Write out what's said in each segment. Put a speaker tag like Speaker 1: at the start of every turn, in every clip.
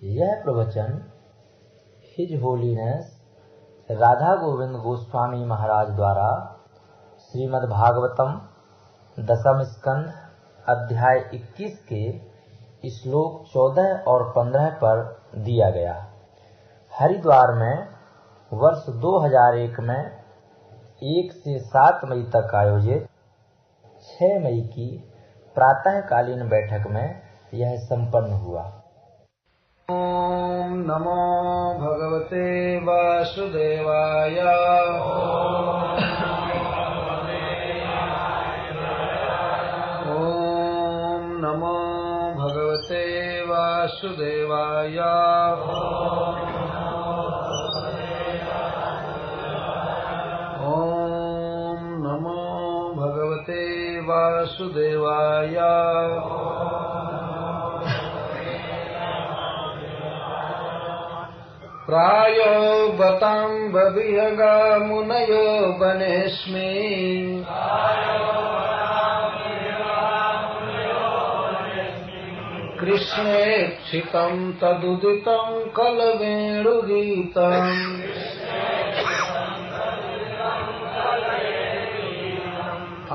Speaker 1: यह प्रवचन his holiness Radha Govind Goswami महाराज द्वारा श्रीमद् भागवतम दशम स्कंध अध्याय 21 के श्लोक 14 और 15 पर दिया गया। हरिद्वार में वर्ष 2001 में 1 से 7 मई तक आयोजित 6 मई की प्रातःकालीन बैठक में यह संपन्न हुआ।
Speaker 2: ओम नमो भगवते वासुदेवाय। ओम नमो भगवते वासुदेवाय। ओम नमो भगवते वासुदेवाय। प्रायो बतां बविहगा मुनयो वनेस्मि। कृष्णेक्षितं तदुदितं कलवेणुगीतम्।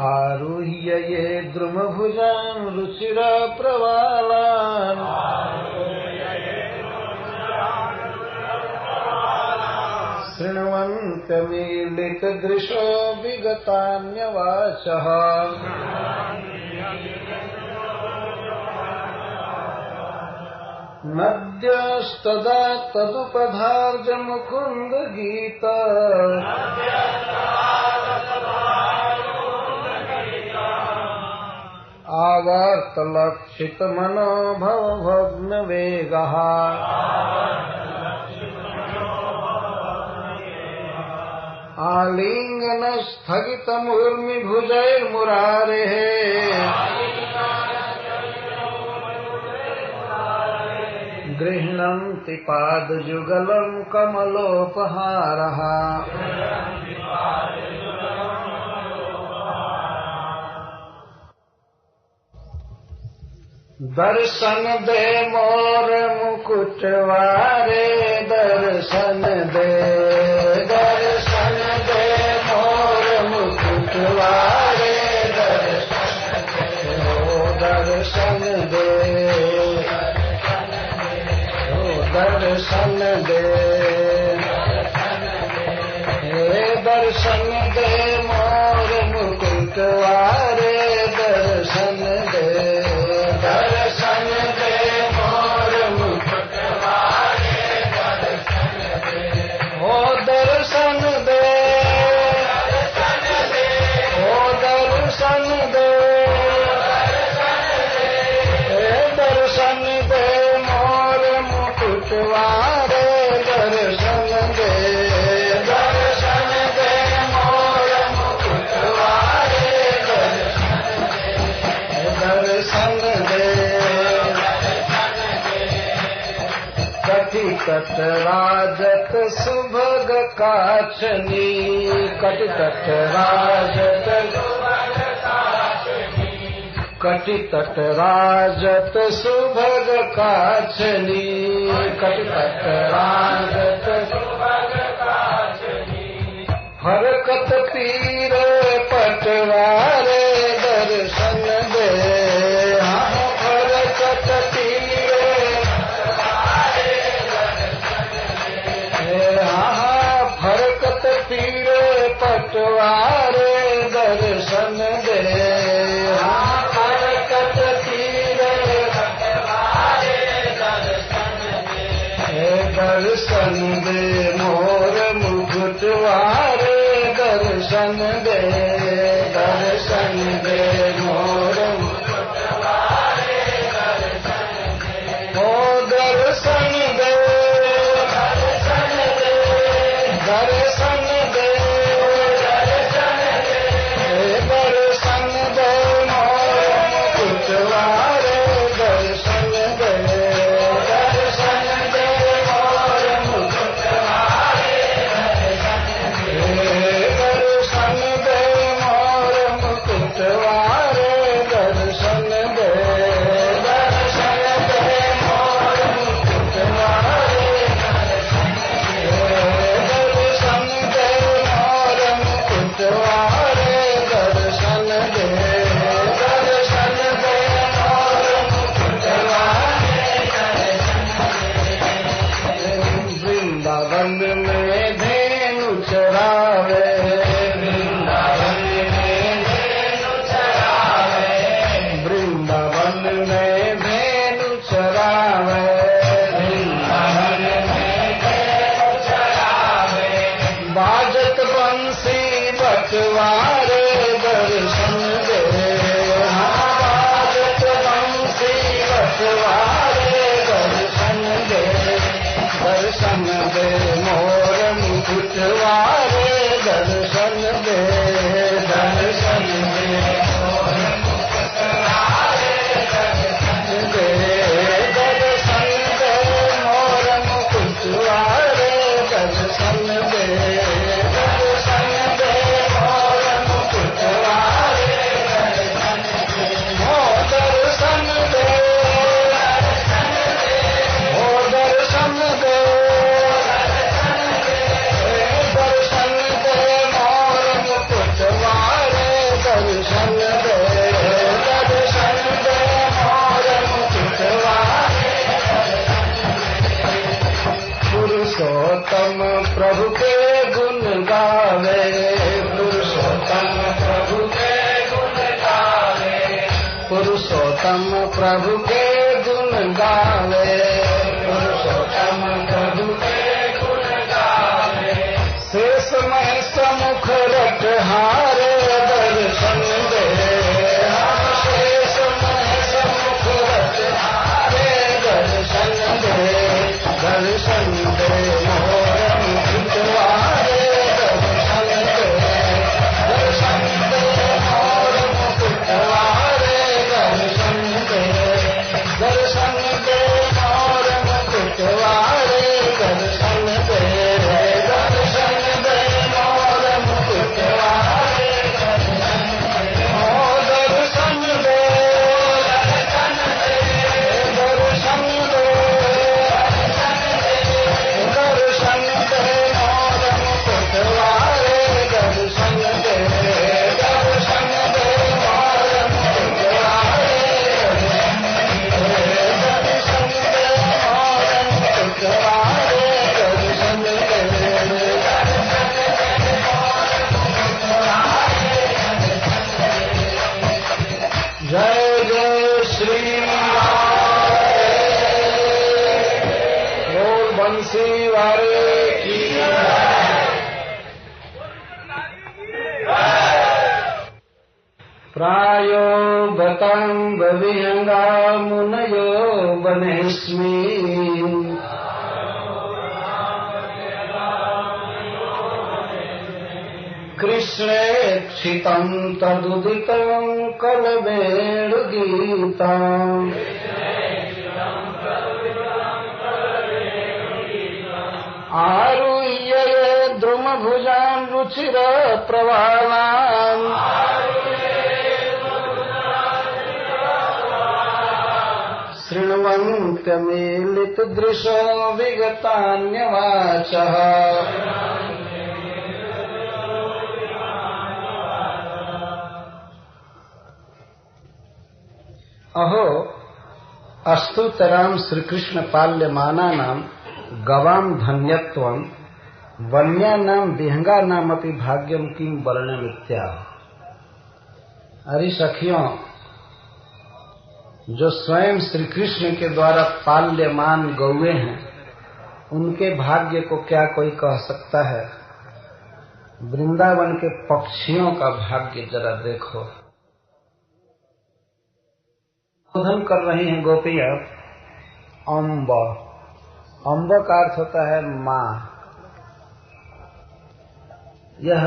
Speaker 2: आरुह्य ये द्रुमभुजान् रुचिरप्रवालान्। शृण्वन्तमीलितदृशो विगतान्यवाचः। नद्यस्तदा तदुपधार्य मुकुन्दगीत। आवर्तलक्षितमनो भवभग्नवेगः। आलिङ्गनस्थगितमुर्मिभुजैर्मुरारेः। गृह्णन्ति पादयुगलं कमलोपहारः। दर्शन दे मोर मुकुटवारे। दर्शन दे दर्शन दे मोर मुकुटवारे। दर्शन दे दर्शन दे हे दर्शन दे मोर मुकुटवारे। दर्शन दे दर्शन दे मोर मुकुटवारे। ओ दर्शन दे ओ दर्शन दे दर्शन दे मोर मुकुटवारे। दर्शन दे दर्शन दे मोर मुकुटवारे। दर्शन दे कटितट राजत सुभग काचनी। कटितट राजत कटितट राजत सुभग काचनी। कटितट राजत सुभग काचनी। फरकत पीर पटवारे। दर्शन दे फरकत पीर फरकत पीर पटवारे। दर्शन दे फरकत पीर पटवारे। दर्शन दे मोर मुकुटवारे। दर्शन दे दर्शन दे मोर मुकुटवारे। ओ दर्शन दे दर्शन दे दर्शन दे दर्शन दे मोर मुकुटवारे। दर्शन दे दर्शन दे मोर मुकुटवारे। दर्शन दे मोर मुकुटवारे। दर्शन दे दर्शन दे मोर मुकुटवारे। बटवारे दर्शन दे, बाजत बंसी बटवारे दर्शन दे, दर्शन दे मोर मुकुटवारे दर्शन दे, दर्शन दे मोर मुकुटवारे दर्शन दे, दर्शन दे मोर मुकुटवारे दर्शन दे, दर्शन दे मोर मुकुटवारे दर्शन दे, ओ दर्शन दे, ओ दर्शन दे, दर्शन दे मोर मुकुटवारे दर्शन दे, दर्शन दे मोर मुकुटवारे, पुरुषोत्तम प्रभु के गुण गावे, पुरुषोत्तम प्रभु के गुण गावे, पुरुषोत्तम प्रभु के गुण गावे, पुरुषोत्तम प्रभु के गुण गावे, शेष महेश मुख रटहारे दर्शन दे, शेष महेश मुख रटहारे दर्शन दे, दर्शन दे मोर मुकुटवारे दर्शन दे, दर्शन दे मोर मुकुटवारे दर्शन दे, दर्शन दे मोर मुकुटवारे दर्शन दे, दर्शन दे मोर मुकुटवारे दर्शन दे, ओ दर्शन दे, दर्शन दे, दर्शन दे, दर्शन दे मोर मुकुटवारे दर्शन दे, दर्शन दे मोर मुकुटवारे दर्शन दे, दर्शन दे मोर मुकुटवारे दर्शन दे, जय जय श्री राम, बोल बंसी वारे की प्रायो बतं विहंगा मुनयो बनेस्मि, कृष्णेक्षितं तदुदितं कलवेणुगीतम्, आरुह्य द्रुमभुजान् रुचिर प्रवालान्, शृण्वन्त्यमीलितदृशो विगतान्यवाचः, अहो अस्तुतराम श्रीकृष्ण पाल्यमानानां गवाम धन्यत्वं वन्यानां विहंगानामपि भाग्यम किम वर्णमित्या। अरे सखियों, जो स्वयं श्री कृष्ण के द्वारा पाल्यमान गौए हैं, उनके भाग्य को क्या कोई कह सकता है। वृंदावन के पक्षियों का भाग्य जरा देखो। संबोधन कर रही हैं गोपियां अम्ब। अम्ब का अर्थ होता है माँ। यह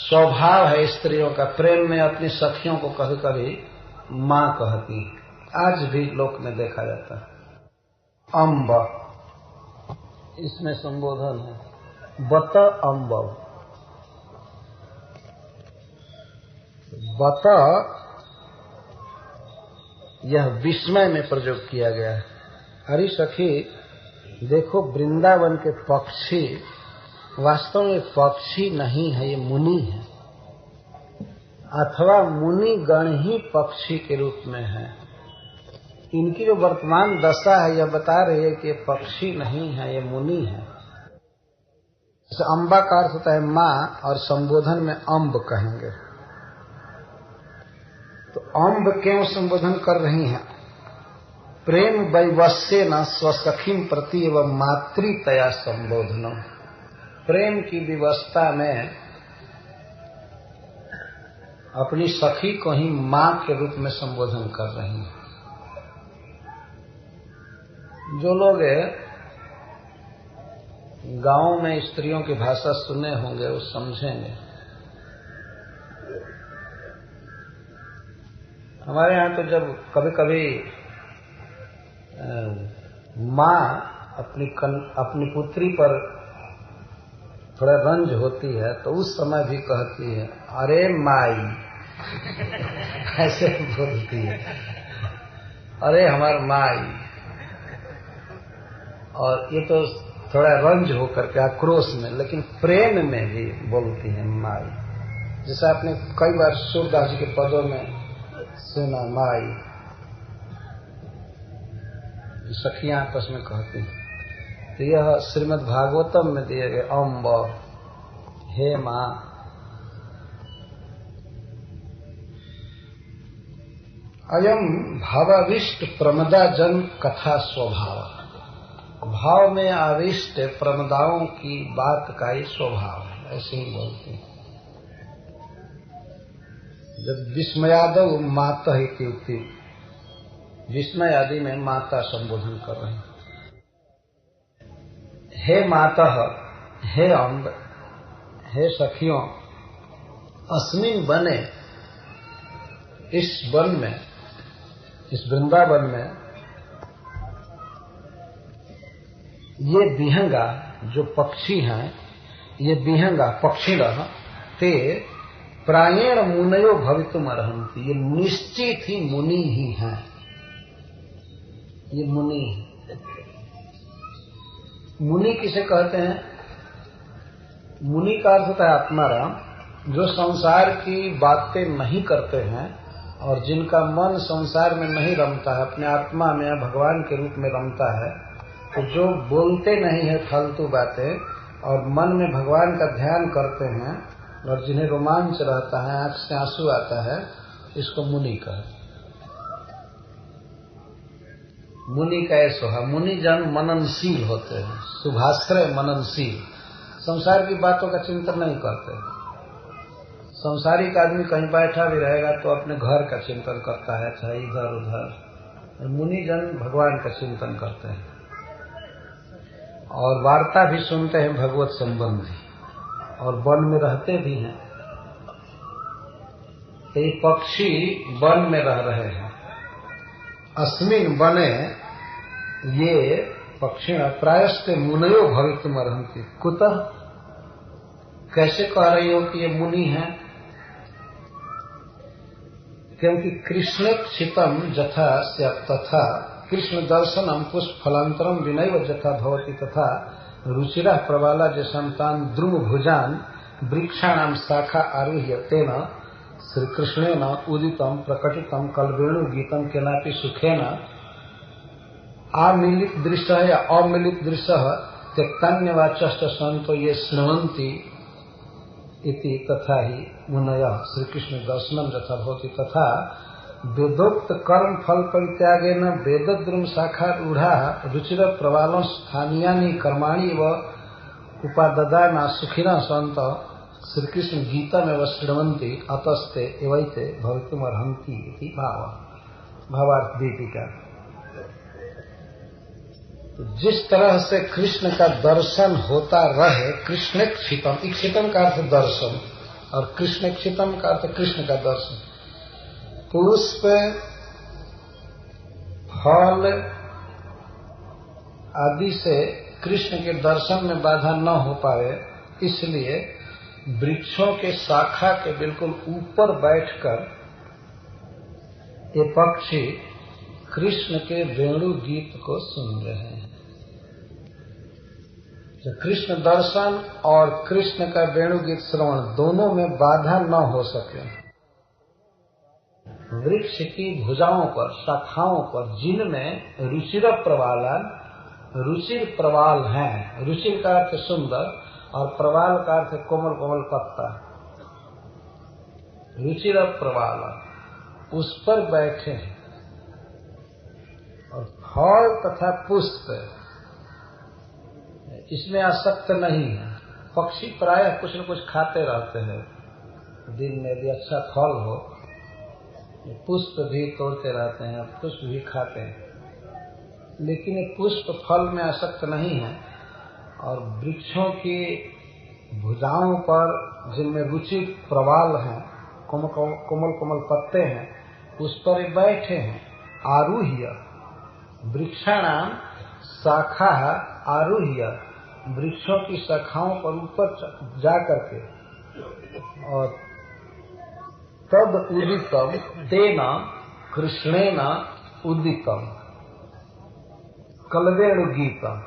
Speaker 2: स्वभाव है स्त्रियों का, प्रेम में अपनी सखियों को कभी कभी माँ कहती। आज भी लोक में देखा जाता है। अम्ब इसमें संबोधन है। बत अम्ब, बत यह विस्मय में प्रयोग किया गया है। अरे सखी देखो, वृंदावन के पक्षी वास्तव में पक्षी नहीं है, ये मुनि है, अथवा मुनि गण ही पक्षी के रूप में है। इनकी जो वर्तमान दशा है यह बता रही है कि ये पक्षी नहीं है, ये मुनि है। अम्बा का अर्थ होता है माँ, और संबोधन में अम्ब कहेंगे। तो अम्ब क्यों संबोधन कर रही हैं? प्रेम वैवस्य न स्वसखीम प्रति एवं मातृतया संबोधनम। प्रेम की विवस्था में अपनी सखी को ही मां के रूप में संबोधन कर रही हैं। जो लोग गांव में स्त्रियों की भाषा सुने होंगे वो समझेंगे। हमारे यहाँ तो जब कभी कभी माँ अपनी पुत्री पर थोड़ा रंज होती है तो उस समय भी कहती है अरे माई ऐसे बोलती है, अरे हमार माई। और ये तो थोड़ा रंज होकर के आक्रोश में, लेकिन प्रेम में भी बोलती है माई। जैसा आपने कई बार सूरदास जी के पदों में सुना माई, सखियां आपस में कहती हैं। तो यह श्रीमद् भागवतम में दिए गए अम्ब हे मां। अयम भावाविष्ट प्रमदा जन कथा स्वभाव। भाव में आविष्ट प्रमदाओं की बात का ही स्वभाव है, ऐसे ही बोलते हैं। जब विस्मयादव माता ही थी, विस्मय आदि में माता संबोधन कर रहे हैं। हे माता, हे अम्ब, हे सखियों, अस्मिन बने, इस वन में, इस वृंदावन में ये विहंगा जो पक्षी हैं, ये विहंगा पक्षिणः ते प्रायेण मुनयो भवितुम अर्हन्ति। ये निश्चित ही मुनि ही हैं, ये मुनि है। मुनि किसे कहते हैं? मुनि का अर्थ होता है आत्माराम, जो संसार की बातें नहीं करते हैं और जिनका मन संसार में नहीं रमता है, अपने आत्मा में या भगवान के रूप में रमता है। तो जो बोलते नहीं है फालतू बातें और मन में भगवान का ध्यान करते हैं और जिन्हें रोमांच रहता है, आंख से आंसू आता है, इसको मुनि कहते हैं। मुनि का ऐसा है, मुनि जन मननशील होते हैं, शुभाश्रय मननशील, संसार की बातों का चिंतन नहीं करते। संसारिक आदमी कहीं बैठा भी रहेगा तो अपने घर का चिंतन करता है, चाहे इधर उधर। मुनि जन भगवान का चिंतन करते हैं और वार्ता भी सुनते हैं भगवत संबंधी, और वन में रहते भी हैं। ये पक्षी वन में रह रहे हैं। अस्मिन बने ये पक्षी प्रायश्च मुनयो भवितुम अर्हन्ति। कुतः, कैसे कह रही हो कि ये मुनि हैं? क्योंकि कृष्णेक्षितम जथा स्यात् तथा कृष्ण दर्शनम पुष्प फलांतरम विनैव जथा भवति तथा रुचिरा प्रबाला जशंतान द्रुम भुजान वृक्षाणाम शाखा आरुह्य तेन श्री कृष्णेन उदितम प्रकटितम कलवेणु गीतम केनापि सुखेन आमिलित दृश्य या अमिलित दृश्य त्यक्तान्यवाचश्च संतो ये शृण्वन्ति इति तथा ही मुनयः श्री कृष्ण दर्शनम जथा भवति तथा वेदोक्त कर्म फल परित्यागे न वेदद्रुम शाखा रूढ़ा रुचिर प्रवालों स्थानीयानि कर्माणि व उपाददा न सुखिना संत श्री कृष्ण गीता में व शृण्वन्ति अतस्ते एवैते भवितुम अर्हन्ति इति भाव। भावार्थ दीपिका। तो जिस तरह से कृष्ण का दर्शन होता रहे, कृष्णेक्षितम, इक्षितम का अर्थ दर्शन और कृष्णेक्षितम का अर्थ कृष्ण का दर्शन। पुष्प फल आदि से कृष्ण के दर्शन में बाधा न हो पाए, इसलिए वृक्षों के शाखा के बिल्कुल ऊपर बैठकर ये पक्षी कृष्ण के वेणु गीत को सुन रहे हैं। तो कृष्ण दर्शन और कृष्ण का वेणु गीत श्रवण दोनों में बाधा न हो सके, वृक्ष की भुजाओं पर, शाखाओं पर, जिनमें रुचिर प्रवालन, रुचिर प्रवाल हैं, रुचिर का अर्थ सुंदर और प्रवाल का अर्थ कोमल कोमल पत्ता, रुचिर प्रवालन, उस पर बैठे हैं। और फल तथा पुष्प इसमें आसक्त नहीं है। पक्षी प्रायः कुछ न कुछ खाते रहते हैं, दिन में यदि अच्छा फल हो, पुष्प भी तोड़ते रहते हैं, पुष्प भी खाते हैं, लेकिन ये पुष्प फल में आसक्त नहीं है और वृक्षों की भुजाओं पर जिनमें रुचि प्रवाल है, कोमल कोमल पत्ते हैं, उस पर ये बैठे हैं। आरूह्य वृक्षाणाम शाखा आरूह्य, वृक्षों की शाखाओं पर ऊपर जा करके, और तद उदितम तेना कृष्णेन उदितम कलवेणु गीतम,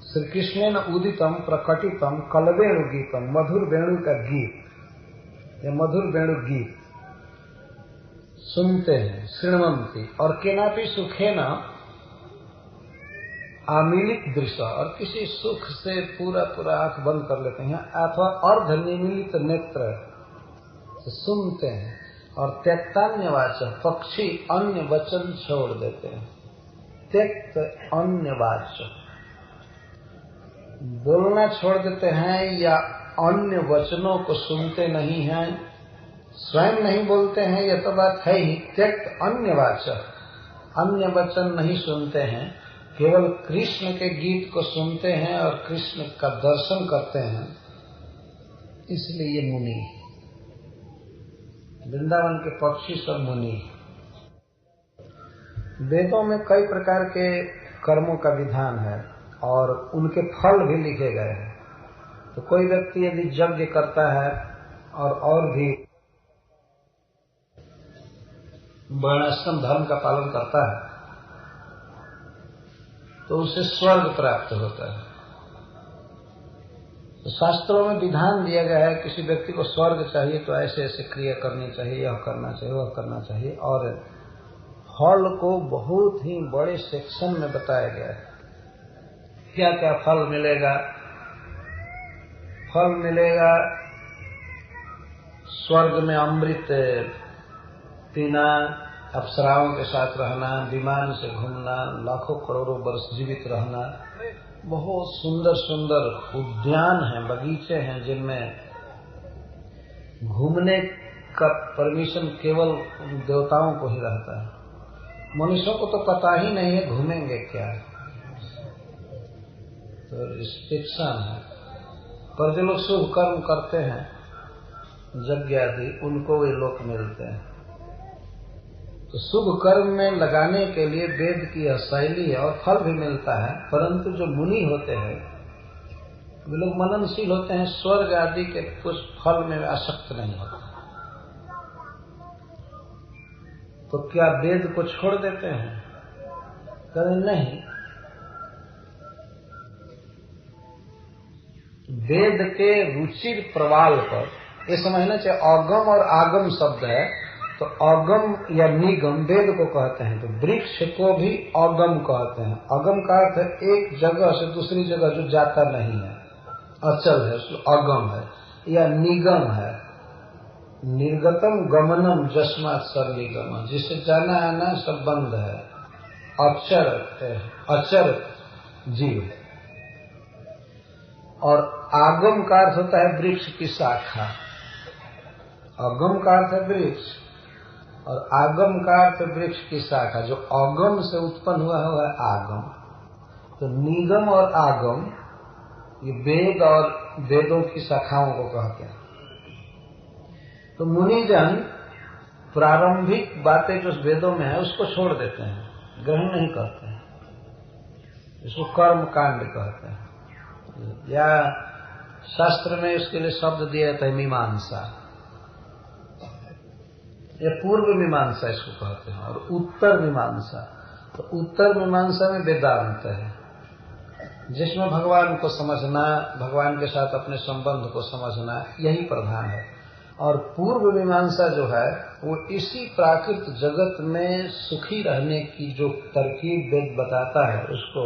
Speaker 2: श्री कृष्णेन उदितम प्रकटितम कलवेणु गीतम, मधुर वेणु का गीत, ये मधुर वेणु गीत सुनते हैं। श्रृण्वन्ति और केनापि सुखेन आमीलित दृश्य, और किसी सुख से पूरा पूरा आंख बंद कर लेते हैं, अथवा अर्धनिमीलित नेत्र से सुनते हैं। और त्यक्तान्य वाचक, पक्षी अन्य वचन छोड़ देते हैं। त्यक्त अन्य वाचक, बोलना छोड़ देते हैं या अन्य वचनों को सुनते नहीं हैं, स्वयं नहीं बोलते हैं, यह तो बात है ही। त्यक्त अन्य वाचक, अन्य वचन नहीं सुनते हैं, केवल कृष्ण के गीत को सुनते हैं और कृष्ण का दर्शन करते हैं। इसलिए ये मुनि, वृंदावन के पक्षी सब मुनि। वेदों में कई प्रकार के कर्मों का विधान है और उनके फल भी लिखे गए हैं। तो कोई व्यक्ति यदि यज्ञ करता है और भी वर्णाश्रम धर्म का पालन करता है तो उसे स्वर्ग प्राप्त होता है। तो शास्त्रों में विधान दिया गया है, किसी व्यक्ति को स्वर्ग चाहिए तो ऐसे ऐसे क्रिया करनी चाहिए, यह करना चाहिए, वह करना चाहिए, और फल को बहुत ही बड़े सेक्शन में बताया गया है। क्या क्या फल मिलेगा? फल मिलेगा स्वर्ग में अमृत पीना, अप्सराओं के साथ रहना, विमान से घूमना, लाखों करोड़ों वर्ष जीवित रहना, बहुत सुंदर सुंदर उद्यान हैं, बगीचे हैं जिनमें घूमने का परमिशन केवल देवताओं को ही रहता है। मनुष्यों को तो पता ही नहीं है घूमेंगे क्या, तो रिस्ट्रिक्शन है। पर जो लोग शुभ कर्म करते हैं, यज्ञ आदि, उनको वे लोक मिलते हैं। तो शुभ कर्म में लगाने के लिए वेद की यह शैली है और फल भी मिलता है। परंतु जो मुनि होते हैं वे लोग मननशील होते हैं, स्वर्ग आदि के कुछ फल में आसक्त नहीं होते। तो क्या वेद को छोड़ देते हैं? कहते नहीं, वेद के रुचिर प्रवाल पर ये समझना चाहिए। अगम और आगम शब्द है, तो अगम या निगम वेद को कहते हैं, तो वृक्ष को भी अगम कहते हैं। अगम का अर्थ है एक जगह से दूसरी जगह जो जाता नहीं है, अचल है, उसको अगम है। या निगम है, निर्गतम गमनम जस्मात् सर्वनिगम, जिससे जाना आना सब बंद है, अचर जीव। और आगम का अर्थ होता है वृक्ष की शाखा। अगम का अर्थ है वृक्ष और आगम का अर्थ वृक्ष की शाखा। जो अगम से उत्पन्न हुआ है आगम। तो निगम और आगम ये वेद और वेदों की शाखाओं को कहते हैं। तो मुनिजन प्रारंभिक बातें जो वेदों में है उसको छोड़ देते हैं, ग्रहण नहीं करते हैं, इसको कर्म कांड कहते हैं। या शास्त्र में इसके लिए शब्द दिया जाता है मीमांसा। या पूर्व मीमांसा इसको कहते हैं, और उत्तर मीमांसा। तो उत्तर मीमांसा में वेदांत है, जिसमें भगवान को समझना, भगवान के साथ अपने संबंध को समझना, यही प्रधान है। और पूर्व मीमांसा जो है वो इसी प्राकृत जगत में सुखी रहने की जो तरकीब वेद बताता है उसको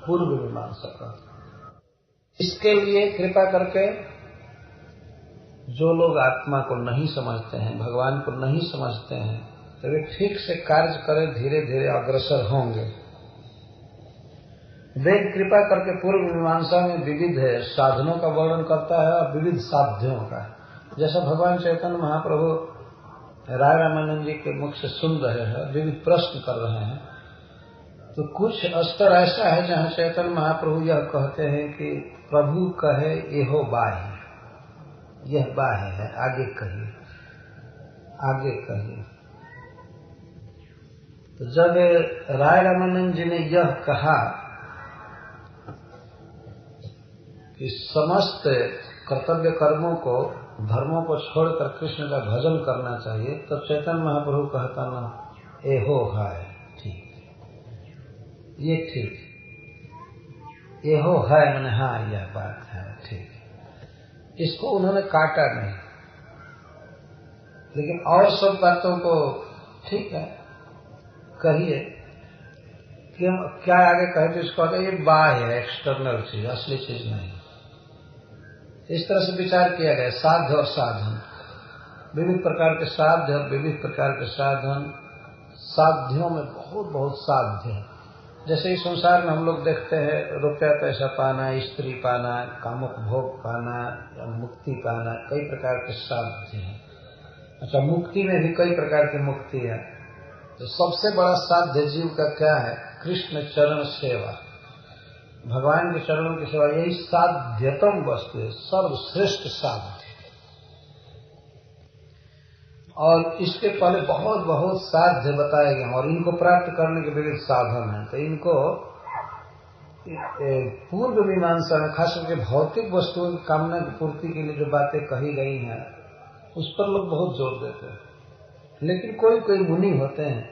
Speaker 2: पूर्व मीमांसा कहते हैं। इसके लिए कृपा करके जो लोग आत्मा को नहीं समझते हैं, भगवान को नहीं समझते हैं, तो वे ठीक से कार्य करें, धीरे धीरे अग्रसर होंगे। वेद कृपा करके पूर्व मीमांसा में विविध साधनों का वर्णन करता है और विविध साध्यों का। जैसा भगवान चैतन्य महाप्रभु राय रामानंद जी के मुख से सुन रहे हैं, विविध प्रश्न कर रहे हैं, तो कुछ स्तर ऐसा है जहाँ चैतन्य महाप्रभु यह कहते हैं कि प्रभु कहे एहो बाह्य, यह बाह्य है, आगे कहिए, आगे कहिए। तो जब राय रामानंद जी ने यह कहा कि समस्त कर्तव्य कर्मों को, धर्मों को छोड़कर कृष्ण का भजन करना चाहिए, तो चैतन्य महाप्रभु कहता ना एहो है, ठीक, ये ठीक, एहो है मैंने हाँ यह बात है, ठीक। इसको उन्होंने काटा नहीं, लेकिन और सब बातों को ठीक है कहिए कि हम क्या आगे कहे तो इसको आगे ये बाह्य है, एक्सटर्नल चीज, असली चीज नहीं। इस तरह से विचार किया गया। साध्य और साधन, विविध प्रकार के साध्य और विविध प्रकार के साधन। साध्यों में बहुत बहुत साध्य है। जैसे इस संसार में हम लोग देखते हैं रुपया पैसा पाना, स्त्री पाना, कामुक भोग पाना या मुक्ति पाना, कई प्रकार के साध्य हैं। अच्छा, मुक्ति में भी कई प्रकार की मुक्ति है। तो सबसे बड़ा साध्य जीव का क्या है? कृष्ण चरण सेवा, भगवान के चरणों की सेवा, यही साध्यतम वस्तु है, सर्वश्रेष्ठ साध्य। और इसके पहले बहुत बहुत साध्य बताए गए और इनको प्राप्त करने के विविध साधन हैं। तो इनको पूर्व मीमांसा में खास करके भौतिक वस्तुओं की कामना की पूर्ति के लिए जो बातें कही गई हैं उस पर लोग बहुत जोर देते हैं। लेकिन कोई कोई मुनि होते हैं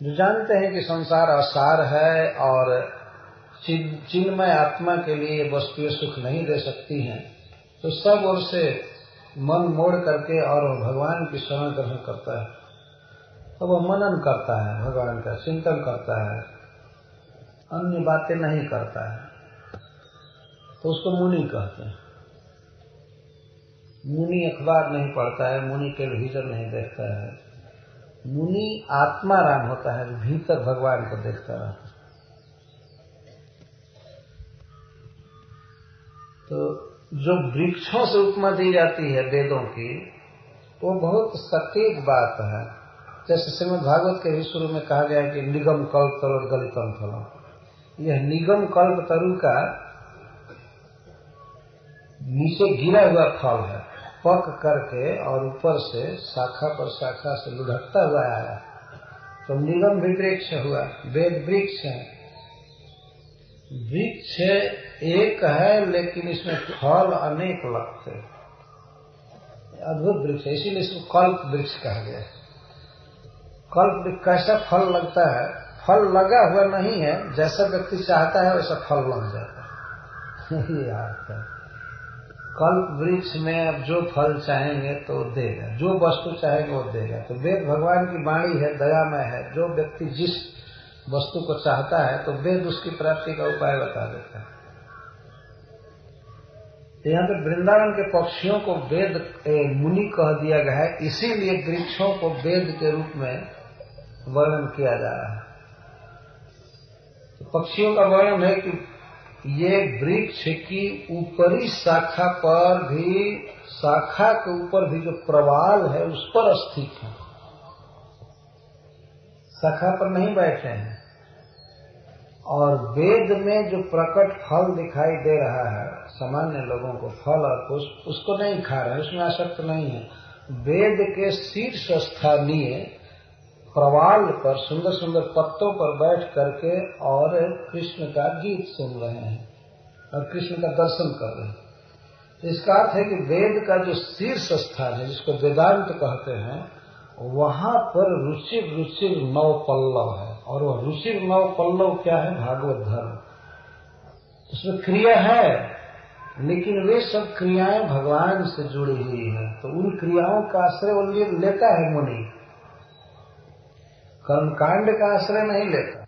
Speaker 2: जो जानते हैं कि संसार असार है और चिन्मय आत्मा के लिए वस्तुएं सुख नहीं दे सकती हैं, तो सब ओर से मन मोड़ करके और भगवान की शरण ग्रहण करता है। तो वो मनन करता है, भगवान का चिंतन करता है, अन्य बातें नहीं करता है, तो उसको मुनि कहते हैं। मुनि अखबार नहीं पढ़ता है, मुनि टेलीविजन नहीं देखता है, मुनि आत्माराम होता है, भीतर भगवान को देखता रहता है। तो जो वृक्षों से उपमा दी जाती है वेदों की, वो बहुत सटीक बात है। जैसे श्रीमद् भागवत के भी शुरू में कहा गया है कि निगम कल्प तरु गलितम फलम। यह निगम कल्प तरु का नीचे गिरा हुआ फल है, पक करके और ऊपर से शाखा पर शाखा से लुढ़कता हुआ आया, तो निगम भी वृक्ष हुआ। वेद वृक्ष है, वृक्ष एक है लेकिन इसमें फल अनेक लगते हैं, अद्भुत वृक्ष है, इसीलिए इसको कल्प वृक्ष कहा गया है। कल्प वृक्ष कैसा फल लगता है? फल लगा हुआ नहीं है, जैसा व्यक्ति चाहता है वैसा फल लग जाता है। ये अर्थ है। कल्प वृक्ष में अब जो फल चाहेंगे तो देगा, जो वस्तु चाहेंगे वो देगा। तो वेद भगवान की वाणी है, दयामय है। जो व्यक्ति जिस वस्तु को चाहता है तो वेद उसकी प्राप्ति का उपाय बता देता है। यहाँ पे वृंदावन के पक्षियों को वेद मुनि कह दिया गया है, इसीलिए वृक्षों को वेद के रूप में वर्णन किया जा रहा है। तो पक्षियों का वर्णन है कि ये वृक्ष की ऊपरी शाखा पर भी, शाखा के ऊपर भी जो प्रवाल है उस पर स्थित है, शाखा पर नहीं बैठे हैं। और वेद में जो प्रकट फल दिखाई दे रहा है सामान्य लोगों को, फल और पुष्प, उसको नहीं खा रहे, उसमें आसक्त नहीं है। वेद के शीर्ष स्थानीय प्रवाल पर सुंदर सुंदर पत्तों पर बैठ करके और कृष्ण का गीत सुन रहे हैं और कृष्ण का दर्शन कर रहे हैं। इसका अर्थ है कि वेद का जो शीर्ष स्थान है जिसको वेदांत कहते हैं, वहां पर रुचिर रुचिर नव पल्लव है। और वह रुचिर नव पल्लव क्या है? भागवत धर्म। उसमें क्रिया है, लेकिन वे सब क्रियाएं भगवान से जुड़ी हुई हैं, तो उन क्रियाओं का आश्रय वो लेता है मुनि, कर्मकांड का आश्रय नहीं लेता,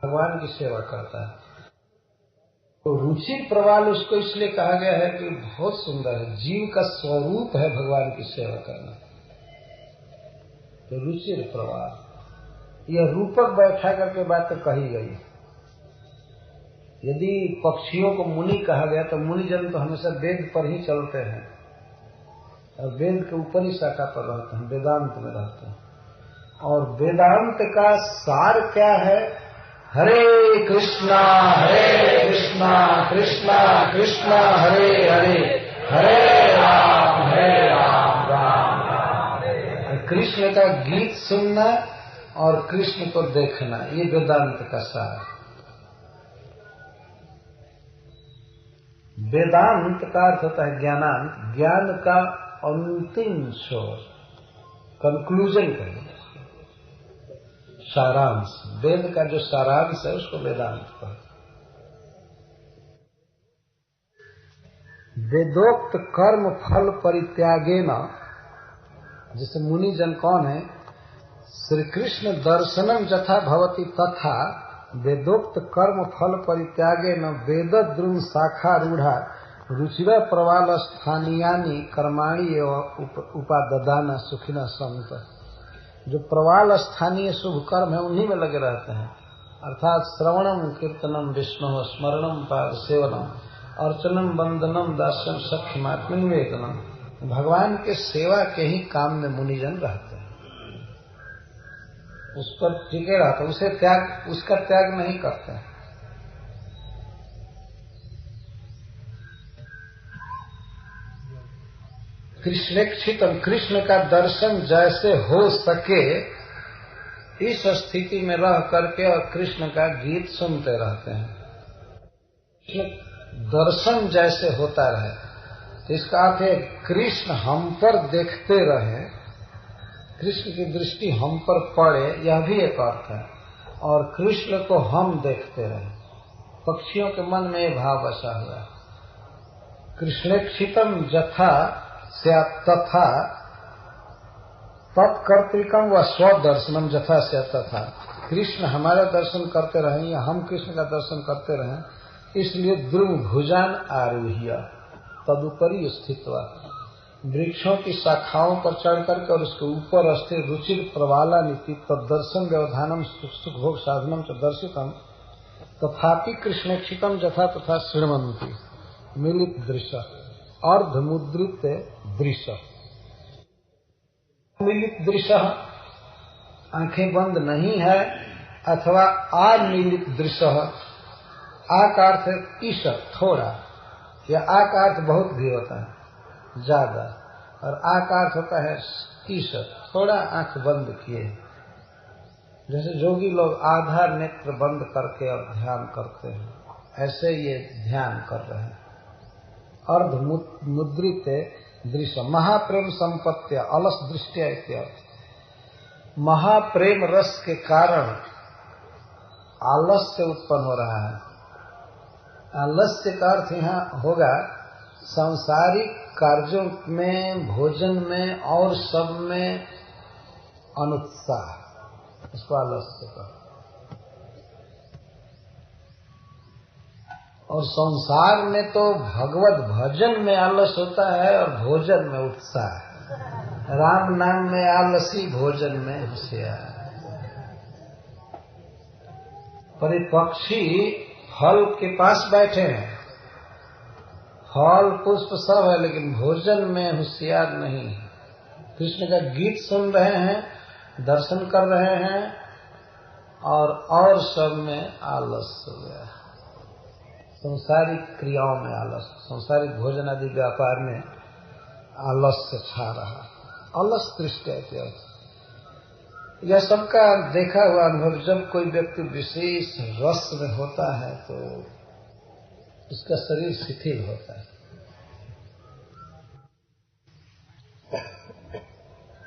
Speaker 2: भगवान की सेवा करता है। तो रुचिर प्रवाल उसको इसलिए कहा गया है कि बहुत सुंदर है, जीव का स्वरूप है भगवान की सेवा करना। तो रुचिर प्रवाल, यह रूपक बैठा करके बात कही गई। यदि पक्षियों को मुनि कहा गया तो मुनिजन तो हमेशा वेद पर ही चलते हैं, और वेद के ऊपरी शाखा पर रहते हैं, वेदांत में रहते हैं। और वेदांत का सार क्या है? हरे कृष्णा कृष्णा कृष्णा हरे हरे, हरे राम राम राम। कृष्ण का गीत सुनना और कृष्ण को देखना, ये वेदांत का सार। वेदांत का अर्थ होता है ज्ञानांत, ज्ञान का अंतिम छोर, कंक्लूजन कहेंगे, सारांश। वेद का जो सारांश है उसको वेदांत कहते। वेदोक्त कर्म फल परित्यागेन, जैसे मुनिजन कौन है? श्री कृष्ण दर्शनम यथा भवति तथा वेदोक्त कर्म फल परित्यागेन वेदद्रुम शाखा रूढ़ा रुचिर प्रवाल स्थानीयानि कर्माणि एवं उपाददान सुखिना संत। जो प्रवाल स्थानीय शुभ कर्म है उन्हीं में लगे रहते हैं, अर्थात श्रवणम कीर्तनम विष्णु स्मरणम पाद सेवनम अर्चनम वंदनम दास्यम सख्यमात्म निवेदनम, भगवान के सेवा के ही काम में मुनिजन रहते हैं, उस पर टिके रहते, उसे त्याग, उसका त्याग नहीं करते हैं। कृष्णेक्षितम, कृष्ण का दर्शन जैसे हो सके इस स्थिति में रह करके और कृष्ण का गीत सुनते रहते हैं। दर्शन जैसे होता रहे, तो इसका अर्थ है कृष्ण हम पर देखते रहे, कृष्ण की दृष्टि हम पर पड़े, यह भी एक अर्थ है। और कृष्ण को हम देखते रहे, पक्षियों के मन में यह भाव बसा हुआ है। कृष्णेक्षितम यथा स्यात् तथा तत्कर्तृकम व स्वदर्शनम यथा स्यात् तथा, कृष्ण हमारा दर्शन करते रहे या हम कृष्ण का दर्शन करते रहे, इसलिए द्रुम भुजान आरूह्य तदुपरि स्थित्वा, वृक्षों की शाखाओं पर चढ़ करके और उसके ऊपर स्थिर रुचिर प्रवाला नीति तदर्शन व्यवधानम सुख भोग साधनम च दर्शितम तथापि कृष्णेक्षितम यथा तथा शृण्वन्ति मिलित दृश्य अर्धमुद्रित दृश्य। मिलित दृश्य आंखें बंद नहीं है, अथवा अमिलित दृश्य। आ का अर्थ है ईशत थोड़ा, या आ का अर्थ बहुत भी होता है ज्यादा, और आ का अर्थ होता है ईशत थोड़ा आंख बंद किए, जैसे जोगी लोग आधा नेत्र बंद करके और ध्यान करते हैं, ऐसे ये ध्यान कर रहे हैं। अर्ध मुद्रित दृश्य महाप्रेम संपत्तिया अलस दृष्टिया इत्यादि। महाप्रेम रस के कारण आलस्य उत्पन्न हो रहा है। आलस्य का अर्थ यहाँ होगा सांसारिक कार्यों में, भोजन में और सब में अनुत्साह, उसको आलस्य का। और संसार में तो भगवत भजन में आलस होता है और भोजन में उत्साह। राम नाम में आलसी, भोजन में होशियार। पर ये पक्षी फल के पास बैठे हैं, फल पुष्प सब है, लेकिन भोजन में होशियार नहीं है। कृष्ण का गीत सुन रहे हैं, दर्शन कर रहे हैं, और सब में आलस हो गया। संसारिक क्रियाओं में आलस, संसारिक भोजन आदि व्यापार में आलस्य छा रहा, अलस दृष्टि इत्यादि। यह सबका देखा हुआ अनुभव। जब कोई व्यक्ति विशेष रस में होता है तो उसका शरीर शिथिल होता है।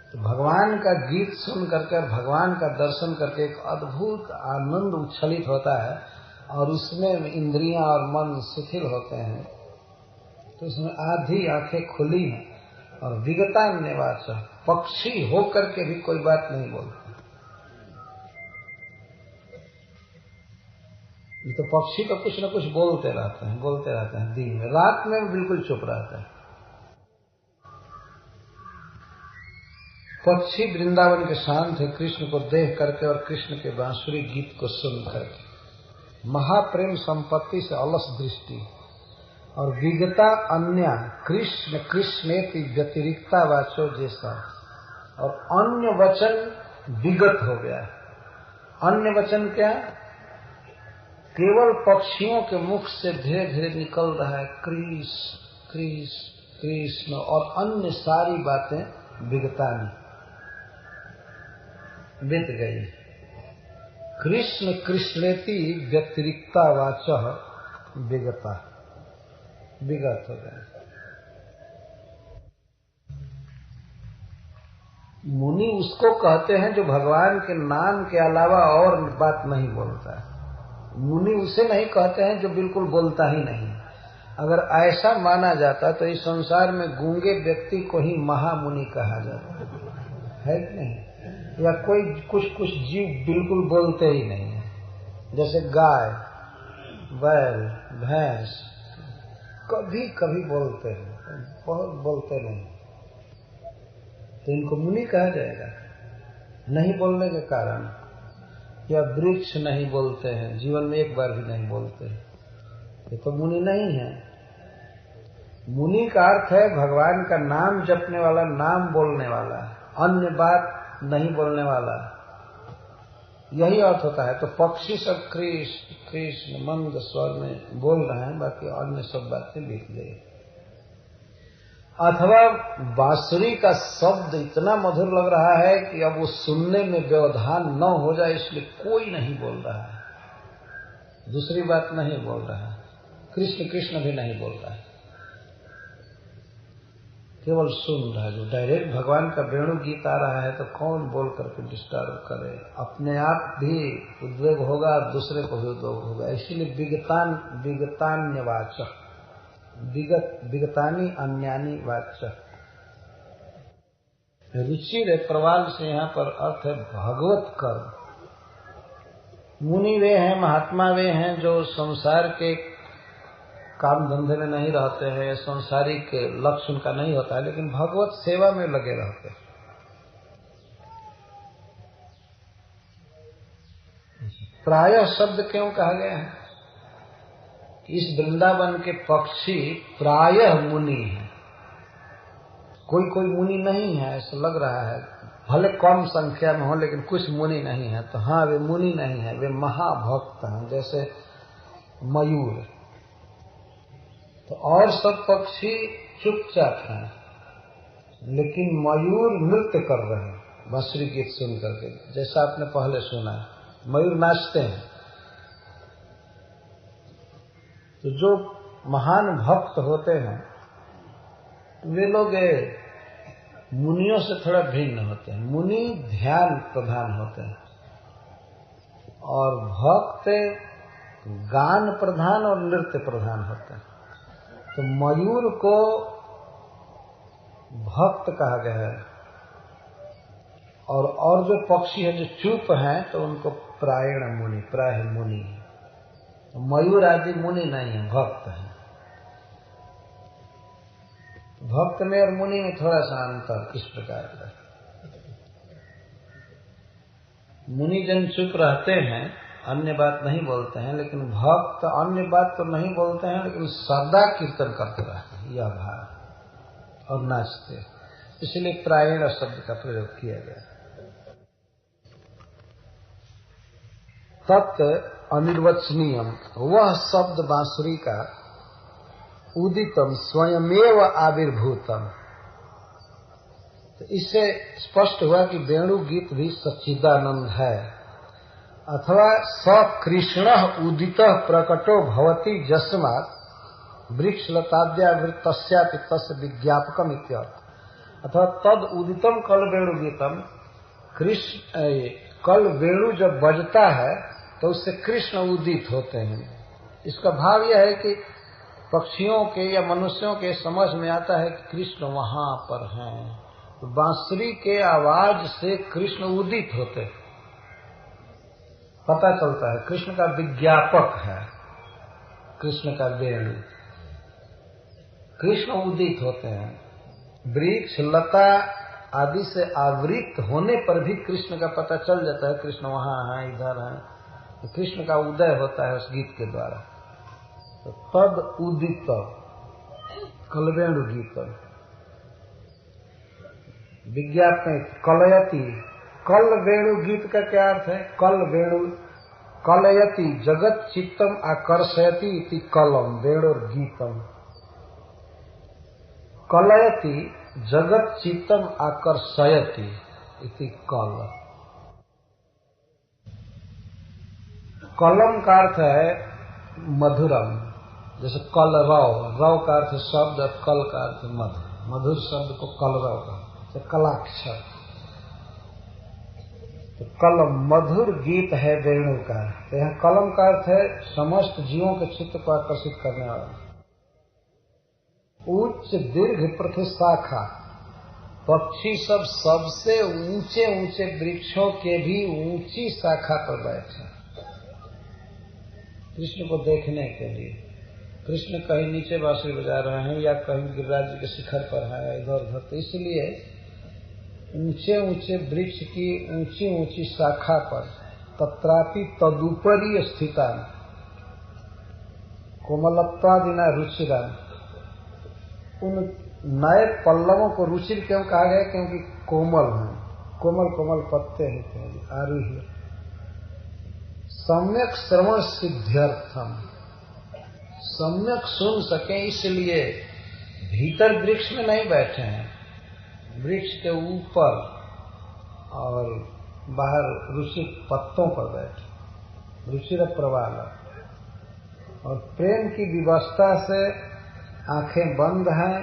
Speaker 2: तो भगवान का गीत सुन करके और भगवान का दर्शन करके एक अद्भुत आनंद उच्छलित होता है, और उसमें इंद्रियां और मन शिथिल होते हैं। तो उसमें आधी आंखें खुली हैं और विगता निवास पक्षी होकर के भी कोई बात नहीं बोलते। तो पक्षी तो कुछ न कुछ बोलते रहते हैं दिन में, रात में बिल्कुल चुप रहते हैं। पक्षी वृंदावन के शांत है, कृष्ण को देख करके और कृष्ण के बांसुरी गीत को सुन करके। महाप्रेम संपत्ति से अलस दृष्टि, और विगता अन्य कृष्ण कृष्णेति व्यतिरिक्ता वाचो जैसा, और अन्य वचन विगत हो गया। अन्य वचन क्या? केवल पक्षियों के मुख से धीरे धीरे निकल रहा है कृष्ण कृष्ण कृष्ण, और अन्य सारी बातें विगतानी बीत गई। कृष्ण कृष्णेति व्यतिरिक्ता वाचः विगता, विगत हो गए। मुनि उसको कहते हैं जो भगवान के नाम के अलावा और बात नहीं बोलता है। मुनि उसे नहीं कहते हैं जो बिल्कुल बोलता ही नहीं। अगर ऐसा माना जाता तो इस संसार में गूंगे व्यक्ति को ही महामुनि कहा जाता है कि नहीं? या कोई कुछ कुछ जीव बिल्कुल बोलते ही नहीं है, जैसे गाय, बैल, भैंस कभी कभी बोलते हैं, बहुत बोलते नहीं, तो इनको मुनि कहा जाएगा। नहीं बोलने के कारण, या वृक्ष नहीं बोलते हैं, जीवन में एक बार भी नहीं बोलते, ये तो मुनि नहीं है। मुनि का अर्थ है भगवान का नाम जपने वाला, नाम बोलने वाला, अन्य बात नहीं बोलने वाला, यही अर्थ होता है। तो पक्षी सब कृष्ण कृष्ण मंद स्वर में बोल रहे हैं, बाकी अन्य सब बातें बीत गई। अथवा बांसुरी का शब्द इतना मधुर लग रहा है कि अब वो सुनने में व्यवधान न हो जाए, इसलिए कोई नहीं बोल रहा है, दूसरी बात नहीं बोल रहा है, कृष्ण कृष्ण भी नहीं बोल रहा है, केवल सुन रहा है। जो डायरेक्ट भगवान का वेणु गीत आ रहा है तो कौन बोल करके डिस्टर्ब करे, अपने आप भी उद्वेग होगा, दूसरे को भी उद्वेग होगा। इसीलिए विगतान्य वाचक, विगतानी अन्यानी वाचक। रुचिर प्रवाल से यहाँ पर अर्थ है भगवत कर्म। मुनि वे हैं, महात्मा वे हैं जो संसार के काम धंधे में नहीं रहते हैं, संसारिक लक्ष्य उनका नहीं होता है, लेकिन भगवत सेवा में लगे रहते हैं। प्रायः शब्द क्यों कहा गया है? इस वृंदावन के पक्षी प्रायः मुनि हैं, कोई कोई मुनि नहीं है ऐसा लग रहा है, भले कम संख्या में हो लेकिन कुछ मुनि नहीं है। तो हाँ, वे मुनि नहीं है, वे महाभक्त हैं, जैसे मयूर। तो और सब पक्षी चुपचाप हैं, लेकिन मयूर नृत्य कर रहे हैं बांसुरी गीत सुन करके, जैसा आपने पहले सुना, मयूर नाचते हैं। तो जो महान भक्त होते हैं वे लोग मुनियों से थोड़ा भिन्न होते हैं। मुनि ध्यान प्रधान होते हैं और भक्त गान प्रधान और नृत्य प्रधान होते हैं। तो मयूर को भक्त कहा गया है, और जो पक्षी है जो चुप हैं तो उनको प्रायण मुनि, प्राय मुनि। तो मयूर आदि मुनि नहीं है, भक्त है। भक्त में और मुनि में थोड़ा सा अंतर इस प्रकार का। मुनि जन चुप रहते हैं, अन्य बात नहीं बोलते हैं, लेकिन भक्त अन्य बात तो नहीं बोलते हैं, लेकिन सदा कीर्तन करते रहते हैं, यह भाव, और नाचते। इसलिए प्रायण शब्द का प्रयोग किया गया। तत् अनिर्वचनीयम, वह शब्द बांसुरी का उदितम स्वयमेव आविर्भूतम। तो इससे स्पष्ट हुआ कि वेणु गीत भी सच्चिदानंद है। अथवा स कृष्ण उदित प्रकटो भवति जस्मात् वृक्षलताद्यावृत्तस्यापि तस्य विज्ञापकम इत्यर्थ। अथवा तद उदितम कल वेणु गीतम, कृष्ण कल वेणु जब बजता है तो उससे कृष्ण उदित होते हैं। इसका भाव यह है कि पक्षियों के या मनुष्यों के समझ में आता है कि कृष्ण वहां पर हैं। तो बांसुरी के आवाज से कृष्ण उदित होते, पता चलता है कृष्ण का विज्ञापक है, कृष्ण का वेणु, कृष्ण उदित होते हैं। वृक्ष लता आदि से आवृत होने पर भी कृष्ण का पता चल जाता है, कृष्ण वहां है, इधर है। तो कृष्ण का उदय होता है उस गीत के द्वारा। तो तद उदित कलवेणु गीतम। विज्ञापन कलयति, कल वेणु गीत का क्या अर्थ है? कल वेणु कलयति जगत चित्तम आकर्षयति इति कलम वेणुर गीतम। कलयति जगत चित्तम आकर्षयति इति कल। कलम का अर्थ है मधुरम, जैसे कल रव का अर्थ शब्द, कल का अर्थ मधुर। मधुर शब्द को कलरव कहते हैं, कलाक्षर। तो कलम मधुर गीत है वेणु का। तो यहाँ कलम का अर्थ है समस्त जीवों के चित्त को आकर्षित करने वाला। उच्च दीर्घ प्रतिशाखा, पक्षी सब सबसे ऊंचे ऊंचे वृक्षों के भी ऊंची शाखा पर बैठे कृष्ण को देखने के लिए। कृष्ण कहीं नीचे बांसुरी बजा रहे हैं या कहीं गिरिराज जी के शिखर पर है, इधर उधर। तो इसलिए ऊंचे ऊंचे वृक्ष की ऊंची ऊंची शाखा पर तत्रापि तदुपरी स्थिता कोमलत्वादिना रुचिरा। उन नए पल्लवों को रुचिर क्यों कहा गया? क्योंकि कोमल हैं, कोमल कोमल पत्ते हैं, आरुह्य। सम्यक श्रवण सिद्ध्यर्थम, सम्यक सुन सके इसलिए भीतर वृक्ष में नहीं बैठे हैं, वृक्ष के ऊपर और बाहर रुचिर पत्तों पर बैठे, रुचिर प्रवाल। और प्रेम की विवस्था से आंखें बंद हैं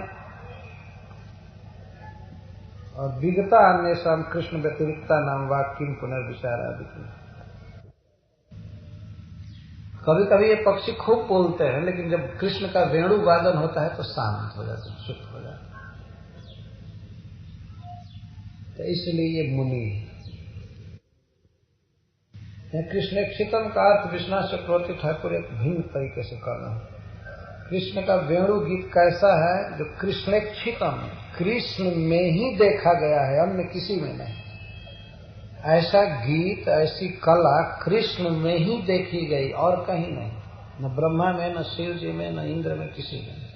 Speaker 2: और विगता अन्य शाम कृष्ण व्यतिरिक्ता नाम वाक्य पुनर्विचार आदि। कभी कभी ये पक्षी खूब बोलते हैं, लेकिन जब कृष्ण का वेणु वादन होता है तो शांत हो जाते, चुप हो जाते। तो इसलिए ये मुनि है। कृष्णेक्षितम का अर्थ विश्वनाथ चक्रवर्ती ठाकुर एक भिन्न तरीके से कर रहे हैं। कृष्ण का वेणु गीत कैसा है? जो कृष्णेक्षितम, कृष्ण में ही देखा गया है, अन्य किसी में नहीं। ऐसा गीत, ऐसी कला कृष्ण में ही देखी गई और कहीं नहीं, न ब्रह्मा में, न शिव जी में, न इंद्र में, किसी में नहीं।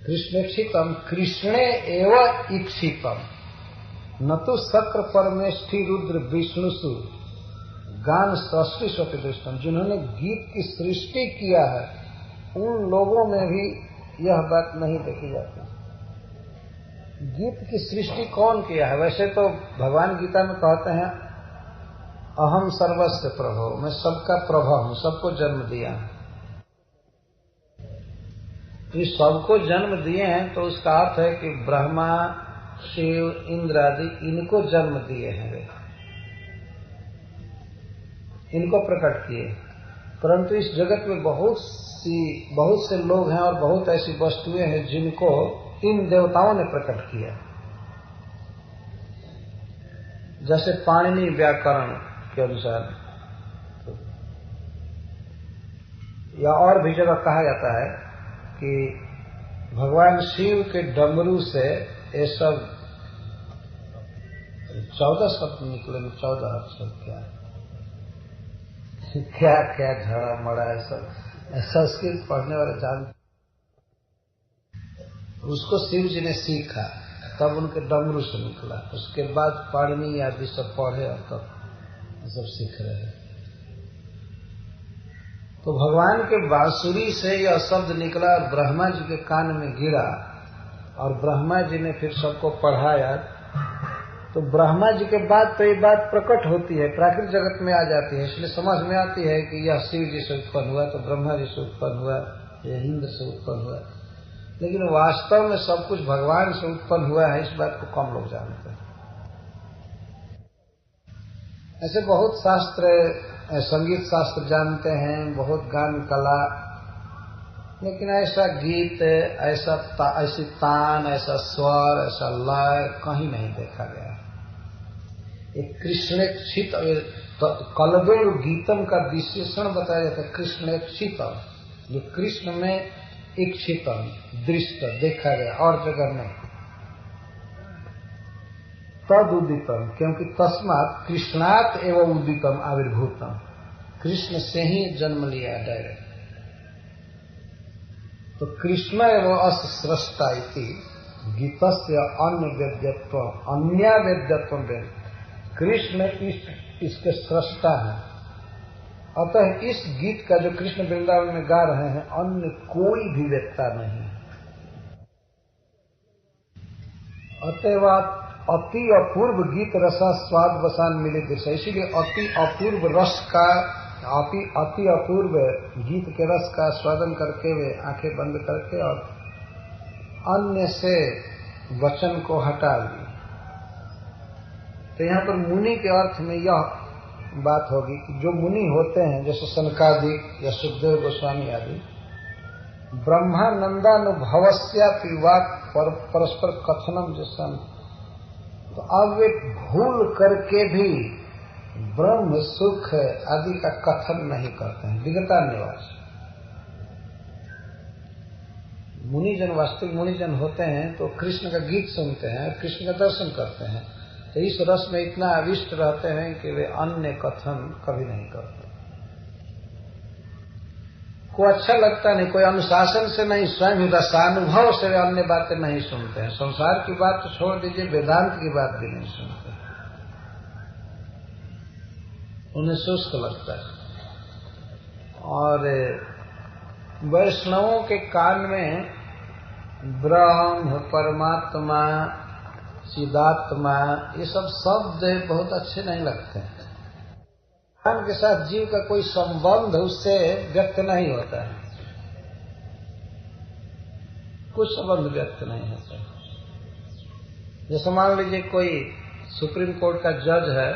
Speaker 2: कृष्णेक्षितम कृष्णे एव इक्षितम, न तो शक्र परमेष्ठि रुद्र विष्णुसु गान सृष्टि स्वपिदृष्टम। जिन्होंने गीत की सृष्टि किया है उन लोगों में भी यह बात नहीं देखी जाती। गीत की सृष्टि कौन किया है? वैसे तो भगवान गीता में कहते हैं अहम सर्वस्य प्रभो, मैं सबका प्रभु हूं, सबको जन्म दिया। तो सबको जन्म दिए हैं तो उसका अर्थ है कि ब्रह्मा, शिव, इंद्र आदि इनको जन्म दिए हैं, वे इनको प्रकट किए। परंतु इस जगत में बहुत से लोग हैं और बहुत ऐसी वस्तुएं हैं जिनको इन देवताओं ने प्रकट किया। जैसे पाणिनि व्याकरण के अनुसार, या और भी जगह कहा जाता है कि भगवान शिव के डमरू से ये सब 14 शब्द निकले। 14 अक्षर क्या क्या झड़ा मड़ा है सब। संस्कृत पढ़ने वाले जानते, उसको शिव जी ने सीखा, तब उनके डमरू से निकला। उसके बाद पाणिनि आदि सब पढ़े और तब सब सीख रहे हैं। तो भगवान के बांसुरी से यह शब्द निकला और ब्रह्मा जी के कान में गिरा और ब्रह्मा जी ने फिर सबको पढ़ाया। तो ब्रह्मा जी के बाद तो ये बात प्रकट होती है, प्राकृतिक जगत में आ जाती है, इसलिए समझ में आती है कि यह शिव जी से उत्पन्न हुआ, तो ब्रह्मा जी से उत्पन्न हुआ, यह इंद्र से उत्पन्न हुआ। लेकिन वास्तव में सब कुछ भगवान से उत्पन्न हुआ है, इस बात को कम लोग जानते हैं। ऐसे बहुत शास्त्र, संगीत शास्त्र जानते हैं, बहुत गान कला, लेकिन ऐसा गीत, ऐसी तान, ऐसा स्वर, ऐसा लय कहीं नहीं देखा गया। एक कृष्णेक्षित कलवेणु गीतम का विशेषण बताया जाता है, कृष्णेक्षितम, जो कृष्ण में इक्षितम, दृष्ट, देखा गया और जगह नहीं। तद उदितम, क्योंकि तस्मात् कृष्णात् एवं उदितम आविर्भूतम, कृष्ण से ही जन्म लिया डायरेक्ट। तो कृष्ण एवं अस स्रष्टा इति गीतस्य अन्य वेद्यत्व अन्य वेद्यत्व वेद, कृष्ण इसके स्रष्टा है। अतः इस गीत का जो कृष्ण वृंदावन में गा रहे हैं अन्य कोई भी वेदता नहीं। अतएव अति अपूर्व गीत रसा स्वाद वसान मिले दिशा, इसीलिए अति अपूर्व रस का अति अपूर्व गीत के रस का स्वादन करके वे आंखें बंद करके और अन्य से वचन को हटा दी। तो यहाँ पर मुनि के अर्थ में यह बात होगी कि जो मुनि होते हैं जैसे सनकादिक या सुखदेव गोस्वामी आदि, ब्रह्मानंदानुभवस्यापि वाक् परस्पर कथनम जैसा, तो अब वे भूल करके भी ब्रह्म सुख आदि का कथन नहीं करते हैं। विगता निवास मुनिजन, वास्तविक मुनिजन होते हैं तो कृष्ण का गीत सुनते हैं, कृष्ण का दर्शन करते हैं, तो इस रस में इतना आविष्ट रहते हैं कि वे अन्य कथन कभी नहीं करते। को अच्छा लगता नहीं, कोई अनुशासन से नहीं, स्वयं रसानुभव से वे अन्य बातें नहीं सुनते हैं। संसार की बात तो छोड़ दीजिए, वेदांत की बात भी नहीं सुनते, उन्हें शुष्क लगता है। और वैष्णवों के कान में ब्रह्म, परमात्मा, चिदात्मा, ये सब शब्द बहुत अच्छे नहीं लगते हैं। भगवान के साथ जीव का कोई संबंध उससे व्यक्त नहीं होता है, कुछ संबंध व्यक्त नहीं होता है। जैसे मान लीजिए कोई सुप्रीम कोर्ट का जज है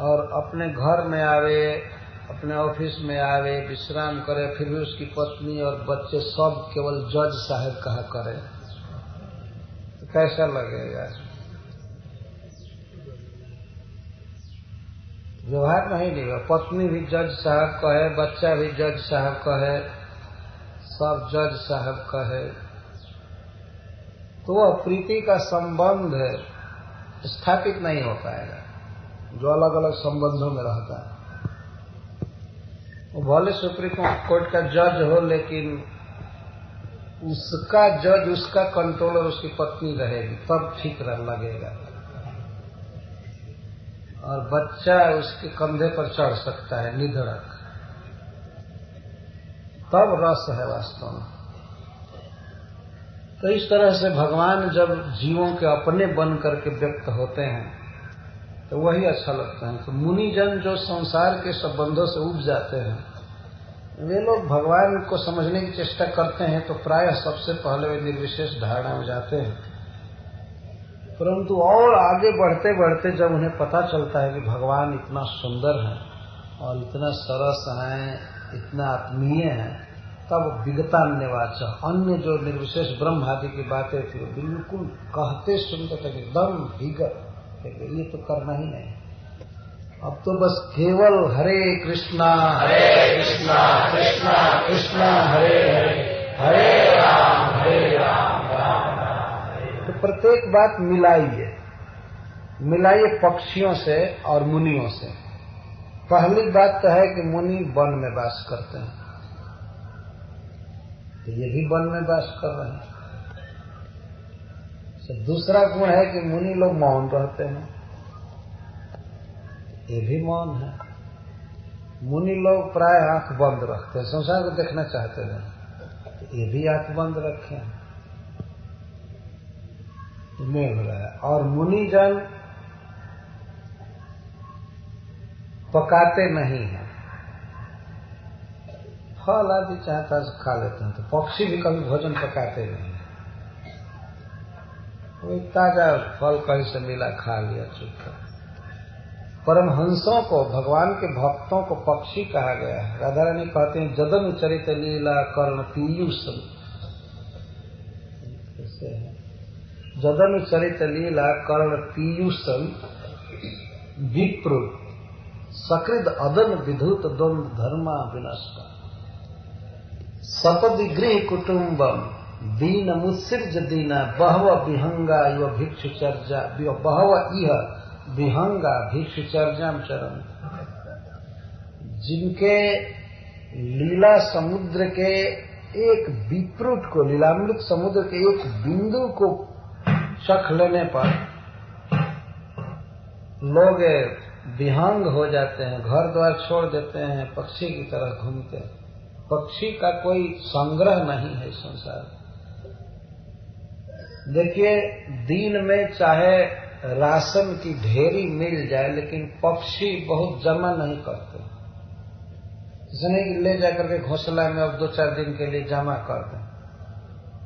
Speaker 2: और अपने घर में आवे, अपने ऑफिस में आवे, विश्राम करे, फिर भी उसकी पत्नी और बच्चे सब केवल जज साहब कहा करे, तो कैसा लगेगा? व्यवहार नहीं होगा। पत्नी भी जज साहब कहे, बच्चा भी जज साहब कहे, सब जज साहब कहे, तो वह प्रीति का संबंध स्थापित नहीं हो पाएगा जो अलग अलग संबंधों में रहता है। वो भले सुप्रीम कोर्ट का जज हो, लेकिन उसका जज, उसका कंट्रोलर उसकी पत्नी रहेगी, तब ठीक लगेगा। और बच्चा उसके कंधे पर चढ़ सकता है निधड़क, तब रस है वास्तव में। तो इस तरह से भगवान जब जीवों के अपने बन करके व्यक्त होते हैं तो वही अच्छा लगता है। तो मुनिजन जो संसार के संबंधों से उब जाते हैं, वे लोग भगवान को समझने की चेष्टा करते हैं तो प्रायः सबसे पहले वे निर्विशेष धारणा में जाते हैं। परंतु और आगे बढ़ते बढ़ते जब उन्हें पता चलता है कि भगवान इतना सुंदर है और इतना सरस है, इतना आत्मीय है, तब विगतान्यवाच, अन्य जो निर्विशेष ब्रह्म आदि की बातें थी वो बिल्कुल कहते सुनते थे एकदम विगत, ये तो करना ही नहीं। अब तो बस केवल हरे कृष्णा कृष्णा कृष्णा हरे हरे, हरे राम राम राम। तो प्रत्येक बात मिलाइए पक्षियों से और मुनियों से। पहली बात तो है कि मुनि वन में वास करते हैं, तो ये भी वन में वास कर रहे हैं। दूसरा गुण है कि मुनि लोग मौन रहते हैं, ये भी मौन है। मुनि लोग प्राय आंख बंद रखते हैं, संसार को देखना चाहते हैं, तो ये भी आंख बंद रखे मेघ रहा है। और मुनिजन पकाते नहीं हैं, फल आदि चाहता है खा लेते हैं, तो पक्षी भी कभी भोजन पकाते नहीं है। वो ताजा फल कहीं से मिला खा लिया चुपचाप। परमहंसों को, भगवान के भक्तों को पक्षी कहा गया है। राधा रानी कहते हैं जदन चरित लीला कर्ण पीयूषम, जदन चरित लीला कर्ण पीयूषम विप्र सकृद अदन विधुत द्वंद धर्मा विनष्टा सपदि गृह कुटुम्बम दीन मुत्सृज दीना बहव विहंगा इव भिक्षु चर्चा बहव इह विहंगा भिक्षु चर्जाम चरण। जिनके लीला समुद्र के एक विप्रुट को, लीलामृत समुद्र के एक बिंदु को चख लेने पर लोग विहंग हो जाते हैं, घर द्वार छोड़ देते हैं, पक्षी की तरह घूमते हैं। पक्षी का कोई संग्रह नहीं है इस संसार में। देखिए, दिन में चाहे राशन की ढेरी मिल जाए, लेकिन पक्षी बहुत जमा नहीं करते। इसने ले जाकर के घोंसला में अब 2-4 दिन के लिए जमा कर दें।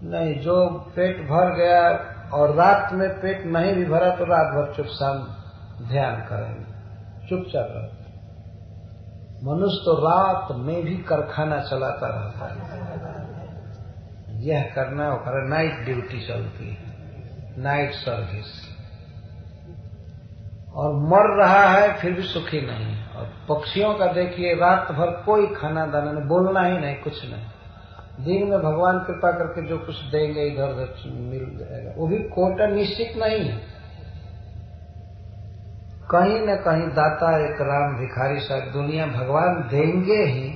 Speaker 2: नहीं, जो पेट भर गया और रात में पेट नहीं भी भरा तो रात भर चुपचाप ध्यान करेंगे, चुपचाप रहते। मनुष्य तो रात में भी कारखाना चलाता रहता है, यह करना वो करना, नाइट ड्यूटी चलती है, नाइट सर्विस, और मर रहा है फिर भी सुखी नहीं है। और पक्षियों का देखिए, रात भर कोई खाना दाना नहीं, बोलना ही नहीं, कुछ नहीं। दिन में भगवान कृपा करके जो कुछ देंगे इधर उधर मिल जाएगा, वो भी कोटा निश्चित नहीं है। कहीं न कहीं दाता एक राम भिखारी साहब, दुनिया भगवान देंगे ही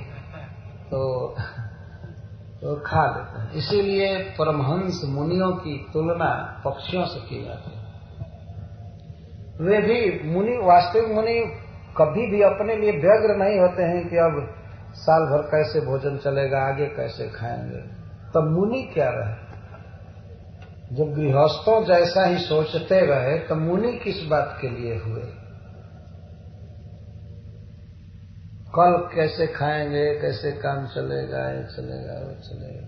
Speaker 2: तो खा लेते हैं। इसीलिए परमहंस मुनियों की तुलना पक्षियों से की जाती है। वे भी मुनि, वास्तविक मुनि कभी भी अपने लिए व्यग्र नहीं होते हैं कि अब साल भर कैसे भोजन चलेगा, आगे कैसे खाएंगे। तब मुनि क्या रहे? जब गृहस्थों जैसा ही सोचते रहे तो मुनि किस बात के लिए हुए? कल कैसे खाएंगे, कैसे काम चलेगा, ये चलेगा, वो चलेगा।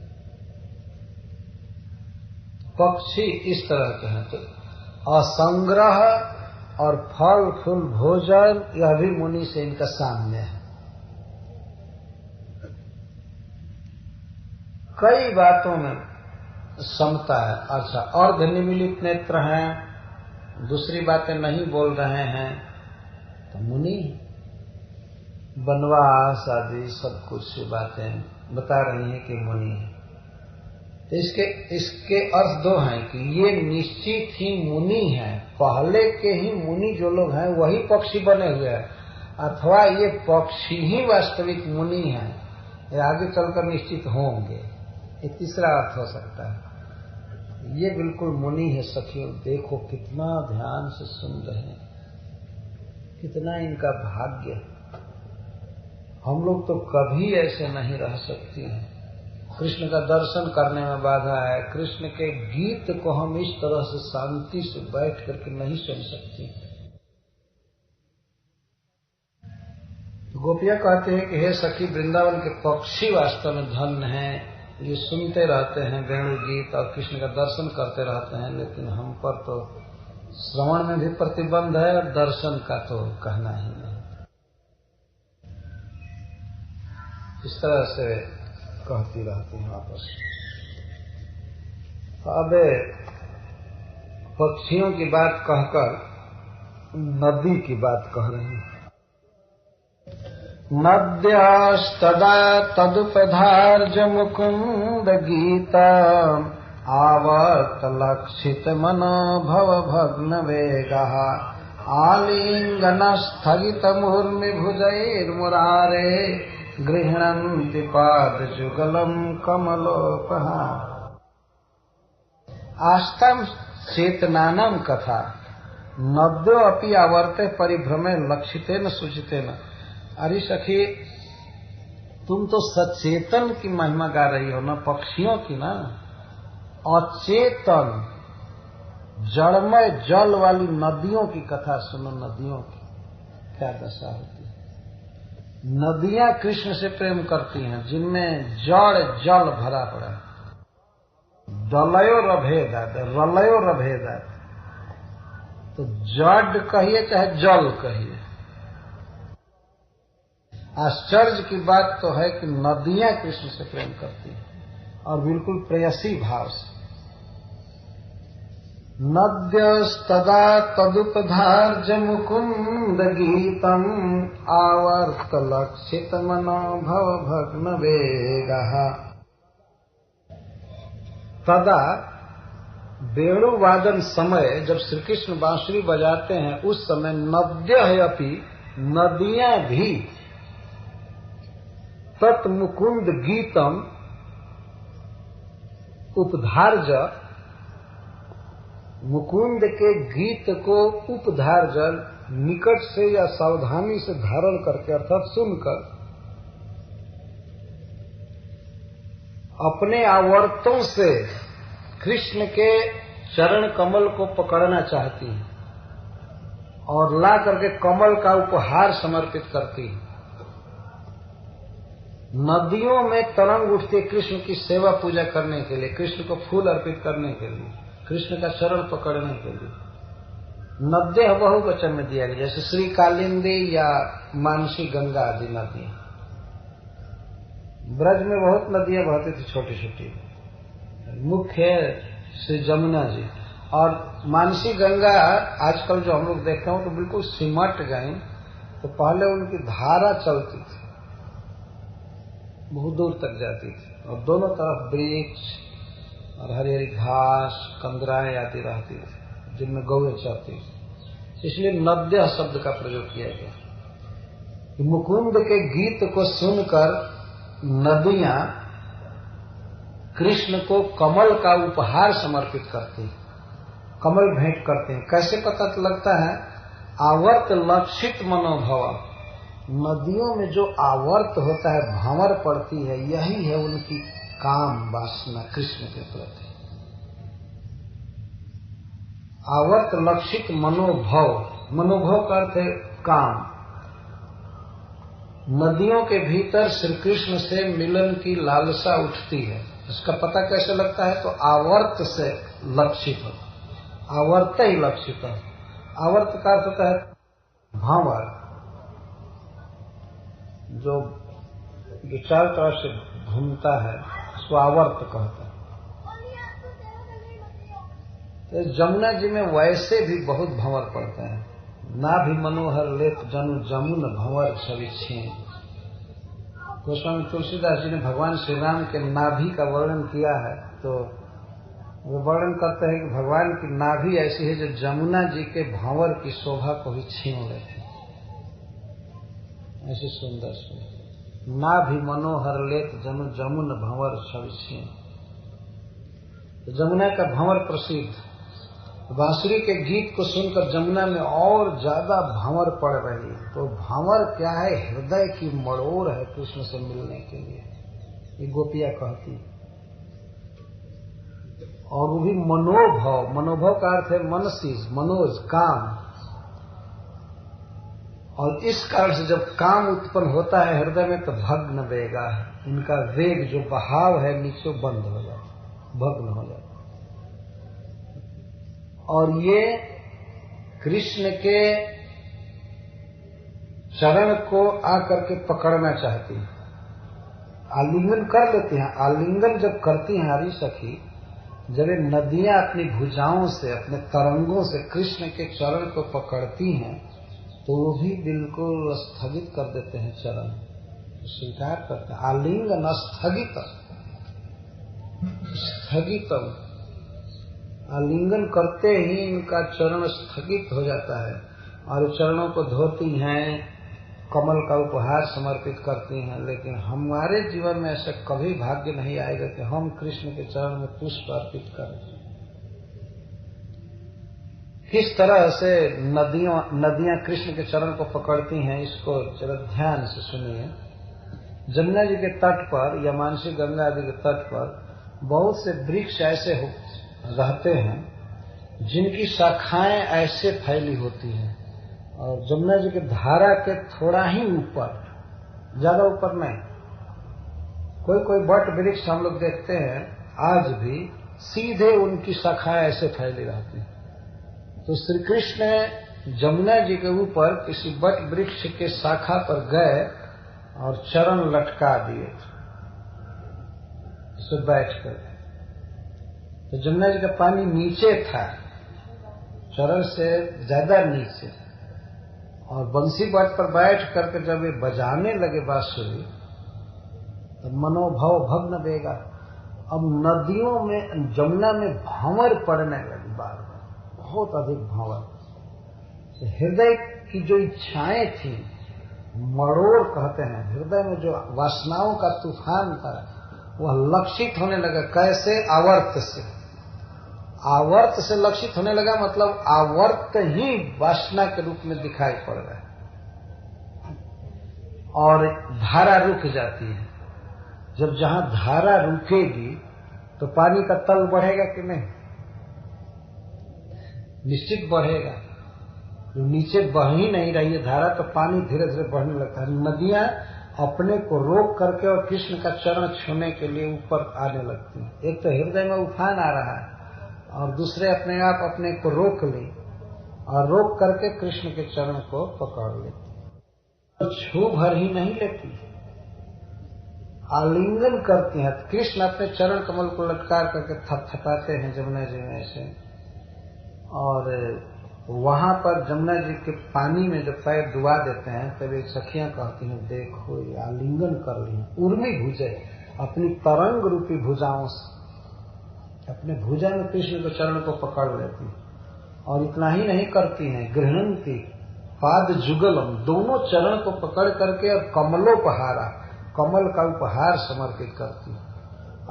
Speaker 2: पक्षी इस तरह के हैं। तो असंग्रह और फल फूल भोजन, यह भी मुनि से इनका साम्य है। कई बातों में समता है। अच्छा, अर्धनिमीलित नेत्र हैं, दूसरी बातें नहीं बोल रहे हैं, तो मुनि वनवास आदि सब कुछ बातें बता रही हैं कि मुनि है। तो इसके अर्थ दो हैं कि ये निश्चित ही मुनि हैं, पहले के ही मुनि जो लोग हैं वही पक्षी बने हुए हैं, अथवा ये पक्षी ही वास्तविक मुनि हैं, ये आगे चलकर निश्चित होंगे। ये तीसरा अर्थ हो सकता है। ये बिल्कुल मुनि है सखियों, देखो कितना ध्यान से सुन रहे हैं, कितना इनका भाग्य। हम लोग तो कभी ऐसे नहीं रह सकते हैं। कृष्ण का दर्शन करने में बाधा है, कृष्ण के गीत को हम इस तरह से शांति से बैठ करके नहीं सुन सकती। गोपियां कहते हैं कि हे सखी, वृंदावन के पक्षी वास्तव में धन्य हैं, ये सुनते रहते हैं वेणु गीत और कृष्ण का दर्शन करते रहते हैं, लेकिन हम पर तो श्रवण में भी प्रतिबंध है और दर्शन का तो कहना ही नहीं। इस तरह से कहती रहती हैं आपस में। अब पक्षियों की बात कहकर नदी की बात कह रही है। नद्यास्तदा तदुपधार्ज मुकुंद गीता आवर्त लक्षित मनो भव भग्न वेगः आलिंगन स्थगित मुर्मि भुजैर्मुरारे गृह्णन्ति पाद जुगलम कमलोपहा। आस्थम चेतनानाम कथा नद्यो अपि आवर्ते परिभ्रमे लक्षितेन सूचितेन। अरे सखी, तुम तो सचेतन की महिमा गा रही हो ना, पक्षियों की ना। अचेतन जड़मय जल वाली नदियों की कथा सुनो। नदियों की क्या दशा होती है। नदियां कृष्ण से प्रेम करती हैं, जिनमें जड़ जल भरा पड़ा है। दलयो रभेदात, रलयो रभेदात, तो जड़ कहिए चाहे जल कहिए। आश्चर्य की बात तो है कि नदियां कृष्ण से प्रेम करती हैं और बिल्कुल प्रेयसी भाव से। नद्यस्तदा तदुपधार्ज मुकुंद गीतम आवर्त लक्षित मनो भव भग्न वेगः। तदा वेणुवादन समय, जब श्री कृष्ण बांसुरी बजाते हैं उस समय नद्यः अपि, नदियां भी, तत् मुकुंद गीतम, उपधार्ज, मुकुंद के गीत को उपधार्ज, निकट से या सावधानी से धारण करके अर्थात सुनकर अपने आवर्तों से कृष्ण के चरण कमल को पकड़ना चाहती है और ला करके कमल का उपहार समर्पित करती है। नदियों में तरंग उठती है कृष्ण की सेवा पूजा करने के लिए, कृष्ण को फूल अर्पित करने के लिए, कृष्ण का चरण पकड़ने के लिए। नद्य बहुवचन में दिया गया, जैसे श्री कालिंदी या मानसी गंगा आदि नदियां। ब्रज में बहुत नदियां बहती थी छोटी छोटी, मुख्य श्री जमुना जी। और मानसी गंगा आजकल जो हम लोग देखते हैं तो बिल्कुल सिमट गए, तो पहले उनकी धारा चलती थी, बहुत दूर तक जाती थी और दोनों तरफ वृक्ष और हरी हरी घास कंदराएं आदि रहती थी जिनमें गौएं चरती थी। इसलिए नद्य शब्द का प्रयोग किया गया। मुकुंद के गीत को सुनकर नदियां कृष्ण को कमल का उपहार समर्पित करती, कमल भेंट करते हैं। कैसे पता लगता है? आवर्त लक्षित मनोभव, नदियों में जो आवर्त होता है, भंवर पड़ती है, यही है उनकी काम वासना कृष्ण के प्रति। आवर्त लक्षित मनोभव, मनोभव का अर्थ है काम। नदियों के भीतर श्री कृष्ण से मिलन की लालसा उठती है। इसका पता कैसे लगता है? तो आवर्त से लक्षित हो, आवर्त ही लक्षित है। आवर्त का अर्थ होता है भंवर, जो चार तरह से घूमता है, उसको आवर्त कहते हैं। तो जमुना जी में वैसे भी बहुत भंवर पड़ते हैं। नाभि मनोहर लेप जनु जमुन भंवर छवि छीन। गोस्वामी तुलसीदास जी ने भगवान श्री राम के नाभि का वर्णन किया है, तो वो वर्णन करते हैं कि भगवान की नाभि ऐसी है जो जमुना जी के भंवर की शोभा को भी छीन लेती, ऐसी सुंदर सुंदर। नाभि मनोहर लेत जनु जमुन भंवर छवि छीन। तो जमुना का भंवर प्रसिद्ध। बांसुरी के गीत को सुनकर जमुना में और ज्यादा भंवर पड़ रही। तो भंवर क्या है? हृदय की मड़ोर है कृष्ण से मिलने के लिए, ये गोपियां कहती। और वो भी मनोभव, मनोभव का अर्थ है मनसीज, मनोज, काम। और इस कारण से जब काम उत्पन्न होता है हृदय में तो भग्न वेगा है, इनका वेग जो बहाव है नीचे बंद हो जाता, भग्न हो जाता। और ये कृष्ण के चरण को आकर के पकड़ना चाहती है, आलिंगन कर लेती हैं। आलिंगन जब करती हैं हरी सखी, जब ये नदियां अपनी भुजाओं से, अपने तरंगों से कृष्ण के चरण को पकड़ती हैं, तो वो भी बिल्कुल स्थगित कर देते हैं चरण, स्वीकार करते हैं। आलिंगन स्थगित, स्थगितम, आलिंगन करते ही इनका चरण स्थगित हो जाता है और चरणों को धोती हैं, कमल का उपहार समर्पित करती हैं। लेकिन हमारे जीवन में ऐसा कभी भाग्य नहीं आएगा कि हम कृष्ण के चरण में पुष्प अर्पित करें। किस तरह से नदियां कृष्ण के चरण को पकड़ती हैं, इसको जरा ध्यान से सुनिए। जमुना जी के तट पर या मानसी गंगा आदि के तट पर बहुत से वृक्ष ऐसे रहते हैं जिनकी शाखाएं ऐसे फैली होती हैं, और जमुना जी की धारा के थोड़ा ही ऊपर, ज्यादा ऊपर नहीं। कोई कोई बट वृक्ष हम लोग देखते हैं आज भी, सीधे उनकी शाखाएं ऐसे फैली रहती हैं। तो श्री कृष्ण जमुना जी के ऊपर किसी बट वृक्ष के शाखा पर गए और चरण लटका दिए, उसे बैठ कर। तो जमुना जी का पानी नीचे था, चरण से ज्यादा नीचे, और बंसी बट पर बैठ करके जब ये बजाने लगे बांसुरी, तो मनोभव भग्न देगा। अब नदियों में, जमुना में भंवर पड़ने लगी बार बार, बहुत अधिक भंवर। तो हृदय की जो इच्छाएं थी, मड़ोर कहते हैं, हृदय में जो वासनाओं का तूफान था, वह लक्षित होने लगा। कैसे? आवर्त से। आवर्त से लक्षित होने लगा मतलब आवर्त ही वासना के रूप में दिखाई पड़ रहा है और धारा रुक जाती है। जब जहां धारा रुकेगी तो पानी का तल बढ़ेगा कि नहीं? निश्चित बढ़ेगा। जो नीचे बह ही नहीं रही है धारा तो पानी धीरे धीरे बढ़ने लगता है। नदियां अपने को रोक करके और कृष्ण का चरण छूने के लिए ऊपर आने लगती हैं। एक तो हृदय में उफान आ रहा है और दूसरे अपने आप अपने को रोक ली और रोक करके कृष्ण के चरण को पकड़ लेती। तो छू भर ही नहीं लेती, आलिंगन करती हैं। कृष्ण अपने चरण कमल को लटकार करके थपथपाते हैं जमुना जी में ऐसे, और वहां पर जमुना जी के पानी में जब पैर डुबा देते हैं तब एक सखियां कहती हैं देखो ये आलिंगन कर ली, उर्मी भुजे अपनी तरंग रूपी भुजाओं से अपने भुजा में कृष्ण के चरण को पकड़ लेती। और इतना ही नहीं करती हैं, गृहणंती पाद जुगलम, दोनों चरण को पकड़ करके और कमलोपहारा, कमल का उपहार समर्पित करती।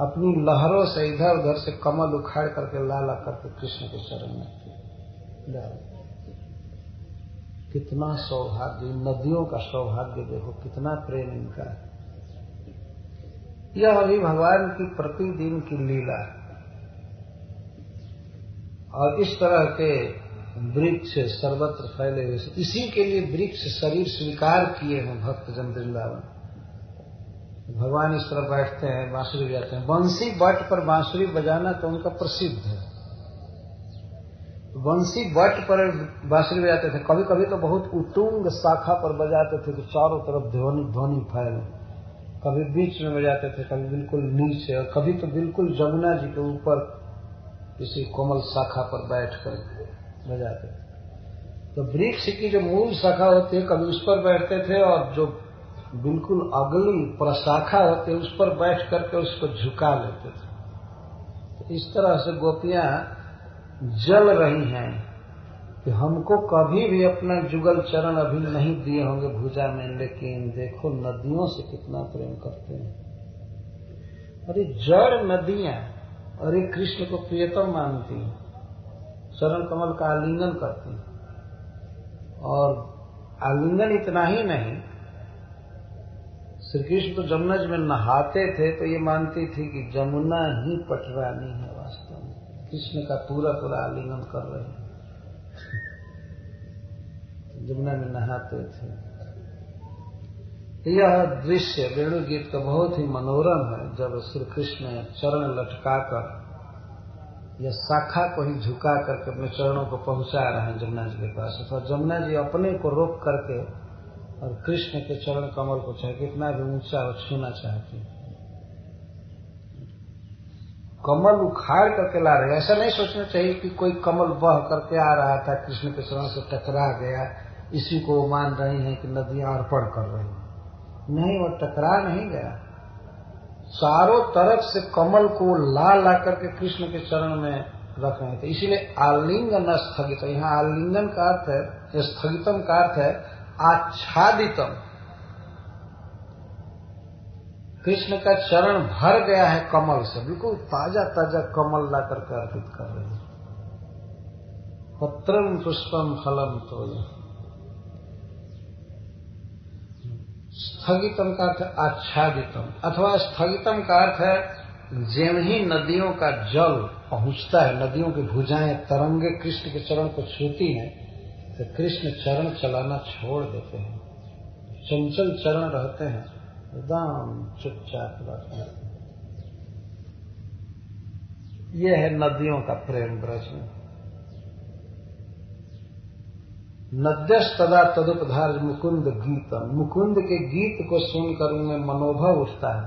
Speaker 2: अपनी लहरों से इधर उधर से कमल उखाड़ करके लाला करके कृष्ण के चरण में कितना सौभाग्य, नदियों का सौभाग्य देखो, कितना प्रेम इनका है। यह अभी भगवान की प्रतिदिन की लीला है। और इस तरह के वृक्ष सर्वत्र फैले हुए, इसी के लिए वृक्ष शरीर स्वीकार किए हैं भक्तजन वृंदावन। भगवान इस तरह बैठते हैं, बांसुरी बजाते हैं। बंसी बट पर बांसुरी बजाना तो उनका प्रसिद्ध है। बंसी बट पर बांसुरी बजाते थे। कभी कभी तो बहुत उतुंग शाखा पर बजाते थे कि चारों तरफ ध्वनि फैले। कभी बीच में बजाते थे, कभी बिल्कुल नीचे, और कभी तो बिल्कुल जमुना जी के ऊपर किसी कोमल शाखा पर बैठकर बजाते थे। तो वृक्ष की जो मूल शाखा होती है कभी उस पर बैठते थे, और जो बिल्कुल अगली प्रशाखा होती है उस पर बैठ करके उसको झुका लेते थे। तो इस तरह से गोपियां जल रही हैं कि हमको कभी भी अपना जुगल चरण अभी नहीं दिए होंगे भुजा में, लेकिन देखो नदियों से कितना प्रेम करते हैं। अरे जड़ नदियां, अरे कृष्ण को प्रियतम मानती, चरण कमल का आलिंगन करती। और आलिंगन इतना ही नहीं, श्री कृष्ण तो जमुना जी में नहाते थे तो ये मानती थी कि जमुना ही पटरानी है। वास्तव में कृष्ण का पूरा पूरा आलिंगन कर रहे हैं, जमुना में नहाते थे। यह दृश्य वेणु गीत का बहुत ही मनोरम है। जब श्री कृष्ण चरण लटकाकर या शाखा को ही झुका करके अपने चरणों को पहुंचा रहे हैं जमुना जी के पास, अथवा जमुना जी अपने को रोक करके और कृष्ण के चरण कमल को चाहे कितना भी ऊंचा हो छूना चाहती, कमल उखाड़ करके ला रहे। ऐसा नहीं सोचना चाहिए कि कोई कमल बह करके आ रहा था, कृष्ण के चरण से टकरा गया, इसी को वो मान रही हैं कि नदियां अर्पण कर रही हैं। नहीं, वो टकरा नहीं गया, चारों तरफ से कमल को ला करके कृष्ण के चरण में रख रहे थे। इसीलिए आलिंगन स्थगित, यहाँ आलिंगन का अर्थ है, स्थगितम का अर्थ है आच्छादितम। कृष्ण का चरण भर गया है कमल से, बिल्कुल ताजा ताजा कमल ला करके अर्पित कर रहे हैं। पत्रम पुष्पम फलम तो स्थगितम का अर्थ है आच्छादितम, अथवा स्थगितम का अर्थ है जेम ही नदियों का जल पहुंचता है, नदियों की भुजाएं तरंगे कृष्ण के चरण को छूती हैं, तो कृष्ण चरण चलाना छोड़ देते हैं, चंचल चरण रहते हैं, एकदम चुपचाप रहते हैं। यह है नदियों का प्रेम ब्रज में। नद्यस तदा तदुपधार मुकुंद गीतम, मुकुंद के गीत को सुनकर उनमें मनोभव उठता है,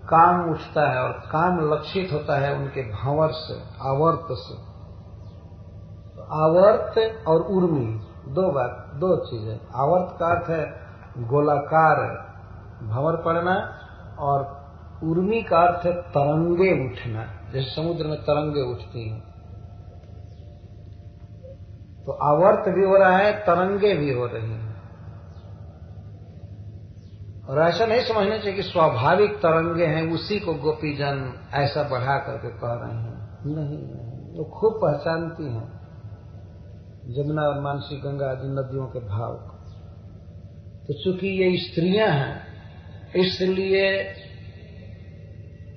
Speaker 2: काम उठता है, और काम लक्षित होता है उनके भंवर से, आवर्त से। आवर्त और उर्मी दो चीजें। आवर्त का अर्थ है गोलाकार भंवर पड़ना, और उर्मी का अर्थ है तरंगे उठना, जैसे समुद्र में तरंगे उठती हैं। तो आवर्त भी हो रहा है, तरंगे भी हो रही हैं। और ऐसा नहीं समझना चाहिए कि स्वाभाविक तरंगे हैं, उसी को गोपीजन ऐसा बढ़ा करके कह रहे हैं। नहीं, वो खूब पहचानती हैं जमुना और मानसी गंगा आदि नदियों के भाव को। तो चूंकि ये स्त्रियां हैं, इसलिए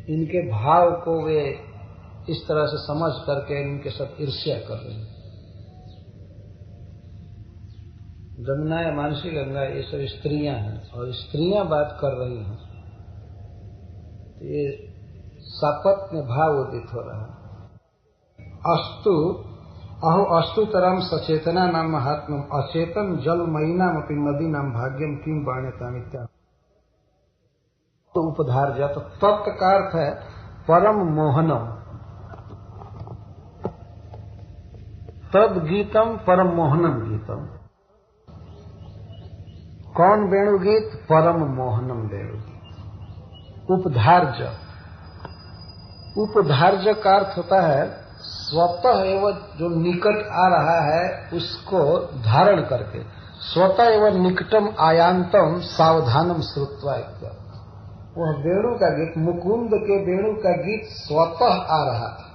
Speaker 2: इनके भाव को वे इस तरह से समझ करके इनके साथ ईर्ष्या कर रहे हैं। जमुना या मानसी गंगा ये सब स्त्रियां हैं और स्त्रियां बात कर रही हैं, तो ये सापत्य में भाव उदित हो रहा है। अस्तु अहो अस्तु तरम सचेतना नाम महात्म अचेतन जलमयी नाम अपनी नदी नाम भाग्यम किम बाण्यता। तो उपधार जा, तो तत्व का अर्थ है परम मोहनम, तद गीतम परम मोहनम गीतम। कौन वेणुगीत? परम मोहनम वेणुगीत। उपधार्य, उपधार्य का अर्थ होता है स्वतः एवं जो निकट आ रहा है उसको धारण करके, स्वतः एवं निकटम आयांतम सावधानम श्रुत्वा। वह वेणु का गीत, मुकुंद के वेणु का गीत स्वतः आ रहा था,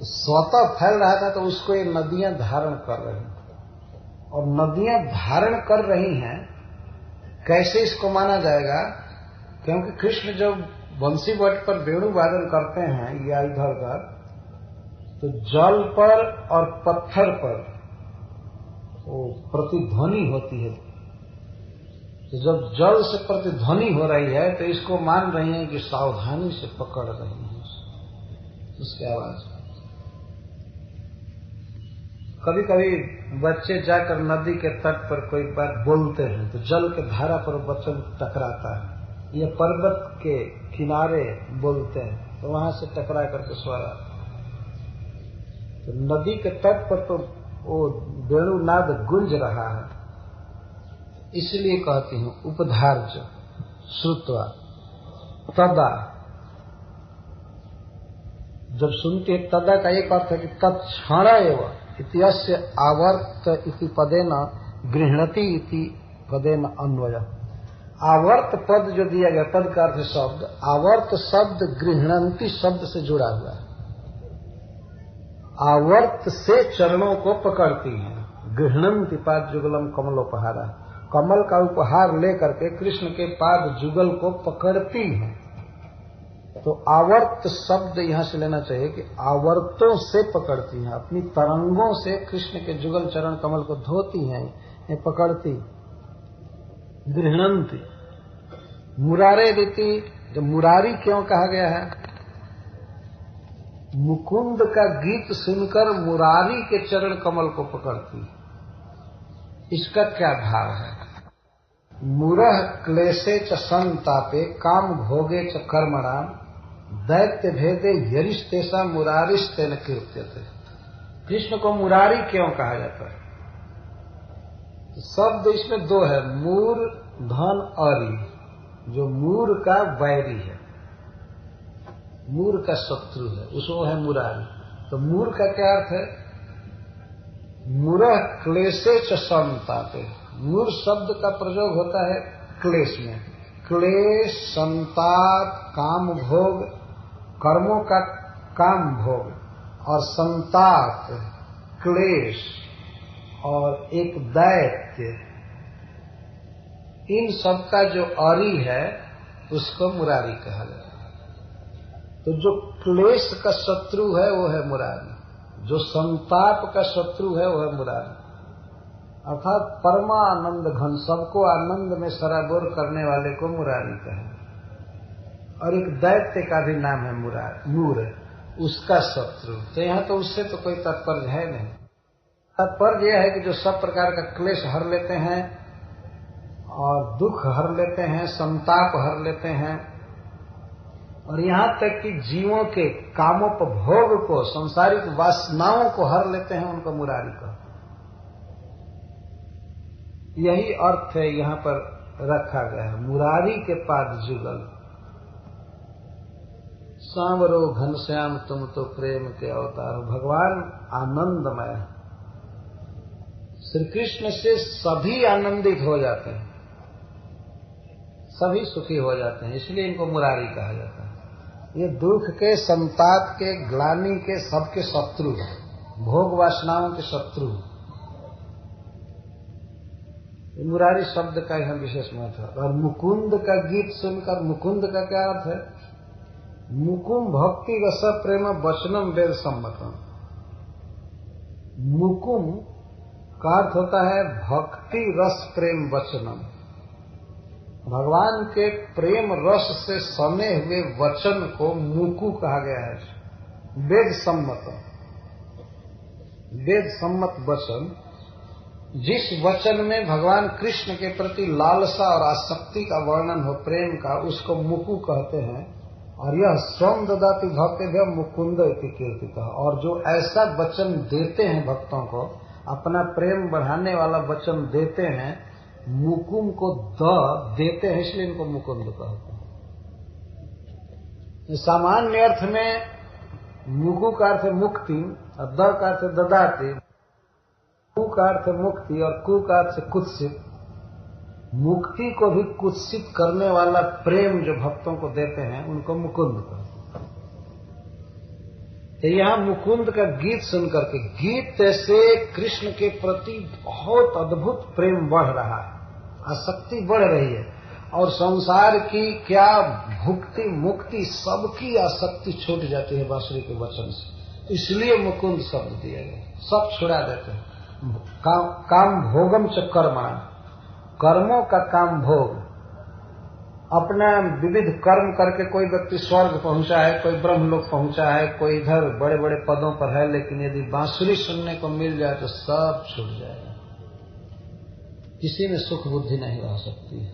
Speaker 2: स्वतः फैल रहा था, तो उसको ये नदियां धारण कर रही हैं। और नदियां धारण कर रही हैं, कैसे इसको माना जाएगा? क्योंकि कृष्ण जब बंसी बट पर वेणु वादन करते हैं या इधर उधर, तो जल पर और पत्थर पर वो प्रतिध्वनि होती है। तो जब जल से प्रतिध्वनि हो रही है तो इसको मान रही हैं कि सावधानी से पकड़ रही हैं उसकी आवाज। कभी कभी बच्चे जाकर नदी के तट पर कोई बात बोलते हैं तो जल के धारा पर बच्चन टकराता है, ये पर्वत के किनारे बोलते हैं तो वहां से टकरा करके स्वर आता है। तो नदी के तट पर तो वो वेणुनाद गुंज रहा है, इसलिए कहती हूं उपधार्य श्रुत्वा तदा। जब सुनते हैं तदा का एक अर्थ है कि तत्क्षण एवं इत्यस्य आवर्त इति पदेन गृह्णति इति पदेन अन्वय। आवर्त पद जो दिया गया, पद का अर्थ शब्द, आवर्त शब्द गृह्णन्ति शब्द से जुड़ा हुआ है। आवर्त से चरणों को पकड़ती हैं, गृह्णन्ति पाद जुगलम कमलोपहारा, कमल का उपहार लेकर के कृष्ण के पाद जुगल को पकड़ती हैं। तो आवर्त शब्द यहां से लेना चाहिए कि आवर्तों से पकड़ती हैं, अपनी तरंगों से कृष्ण के जुगल चरण कमल को धोती हैं, ये पकड़ती। गृह्णन्ति मुरारे रीति, जो मुरारी क्यों कहा गया है? मुकुंद का गीत सुनकर मुरारी के चरण कमल को पकड़ती। इसका क्या भाव है? मुरह क्लेशे च संतापे काम भोगे च कर्मणाम दैत्य भेदे यरिस्तेसा मुरारिस्तेन कीर्त्यते। कृष्ण को मुरारी क्यों कहा जाता है? शब्द इसमें दो है, मूर धन अरि। जो मूर का वैरी है, मूर का शत्रु है, उसको है मुरारी। तो मूर का क्या अर्थ है? मुरह क्लेशे च संतापे। मूर शब्द का प्रयोग होता है क्लेश में। क्लेश, संताप, काम भोग, कर्मों का काम भोग और संताप, क्लेश और एक दैत्य, इन सब का जो अरि है उसको मुरारी कहा जाता है। तो जो क्लेश का शत्रु है वो है मुरारी, जो संताप का शत्रु है वो है मुरारी। अर्थात परमानंद घन, सबको आनंद में सराबोर करने वाले को मुरारी कहे। और एक दैत्य का भी नाम है मूर, उसका शत्रु। तो यहाँ तो उससे तो कोई तात्पर्य है नहीं। तात्पर्य यह है कि जो सब प्रकार का क्लेश हर लेते हैं और दुख हर लेते हैं, संताप हर लेते हैं, और यहाँ तक कि जीवों के कामोपभोग को, संसारिक वासनाओं को हर लेते हैं, उनको मुरारी कहते हैं। यही अर्थ है यहाँ पर रखा गया है, मुरारी के पाद जुगल। सांवरो घनश्याम तुम तो प्रेम के अवतार हो। भगवान आनंदमय, श्री कृष्ण से सभी आनंदित हो जाते हैं। सभी सुखी हो जाते हैं, इसलिए इनको मुरारी कहा जाता है। ये दुख के, संताप के, ग्लानि के, सबके शत्रु हैं, भोग वासनाओं के शत्रु। मुरारी शब्द का यहाँ विशेष महत्व है। और मुकुंद का गीत सुनकर, मुकुंद का क्या अर्थ है? मुकुम भक्ति रस प्रेम वचनम वेद सम्मतम। मुकुम का अर्थ होता है भक्ति रस प्रेम वचनम। भगवान के प्रेम रस से सने हुए वचन को मुकु कहा गया है। वेद सम्मत, वेद सम्मत वचन, जिस वचन में भगवान कृष्ण के प्रति लालसा और आसक्ति का वर्णन हो, प्रेम का, उसको मुकु कहते हैं। और यह स्वम ददाति भक्तेभ्य मुकुंद इति कीर्तितः। और जो ऐसा वचन देते हैं भक्तों को, अपना प्रेम बढ़ाने वाला वचन देते हैं, मुकुम को देते हैं, इसलिए इनको मुकुंद कहते हैं। सामान्य अर्थ में मुकु का अर्थ मुक्ति और द का अर्थ ददाति। कु का अर्थ मुक्ति और कु का अर्थ कुत्सित। मुक्ति को भी कुत्सित करने वाला प्रेम जो भक्तों को देते हैं, उनको मुकुंद कहते हैं। तो यहाँ मुकुंद का गीत सुनकर के, गीत से कृष्ण के प्रति बहुत अद्भुत प्रेम बढ़ रहा है, आसक्ति बढ़ रही है, और संसार की क्या भुक्ति मुक्ति सबकी आसक्ति छूट जाती है बांसुरी के वचन से। इसलिए मुकुंद शब्द दिया गया, सब छुड़ा देते हैं। काम भोगम च कर्मा, कर्मों का काम भोग। अपना विविध कर्म करके कोई व्यक्ति स्वर्ग पहुंचा है, कोई ब्रह्मलोक पहुंचा है, कोई इधर बड़े बड़े पदों पर है, लेकिन यदि बांसुरी सुनने को मिल जाए तो सब छूट जाएगा, किसी में सुख बुद्धि नहीं रह सकती है।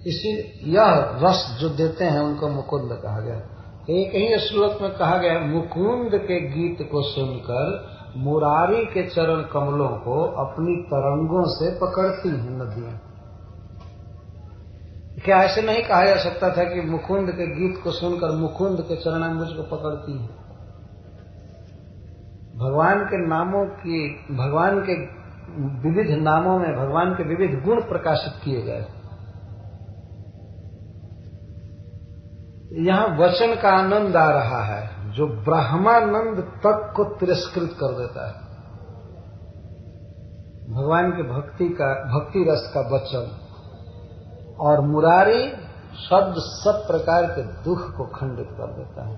Speaker 2: इसी यह रस जो देते हैं उनको मुकुंद कहा गया। एक ही श्लोक में कहा गया, मुकुंद के गीत को सुनकर मुरारी के चरण कमलों को अपनी तरंगों से पकड़ती हैं नदियां। क्या ऐसे नहीं कहा जा सकता था कि मुकुंद के गीत को सुनकर मुकुंद के चरणाम्बुज को पकड़ती हैं? भगवान के नामों की, भगवान के विविध नामों में भगवान के विविध गुण प्रकाशित किए गए। यहाँ वचन का आनंद आ रहा है जो ब्रह्मानंद तक को तिरस्कृत कर देता है। भगवान की भक्ति रस का वचन, और मुरारी शब्द सब प्रकार के दुख को खंडित कर देता है,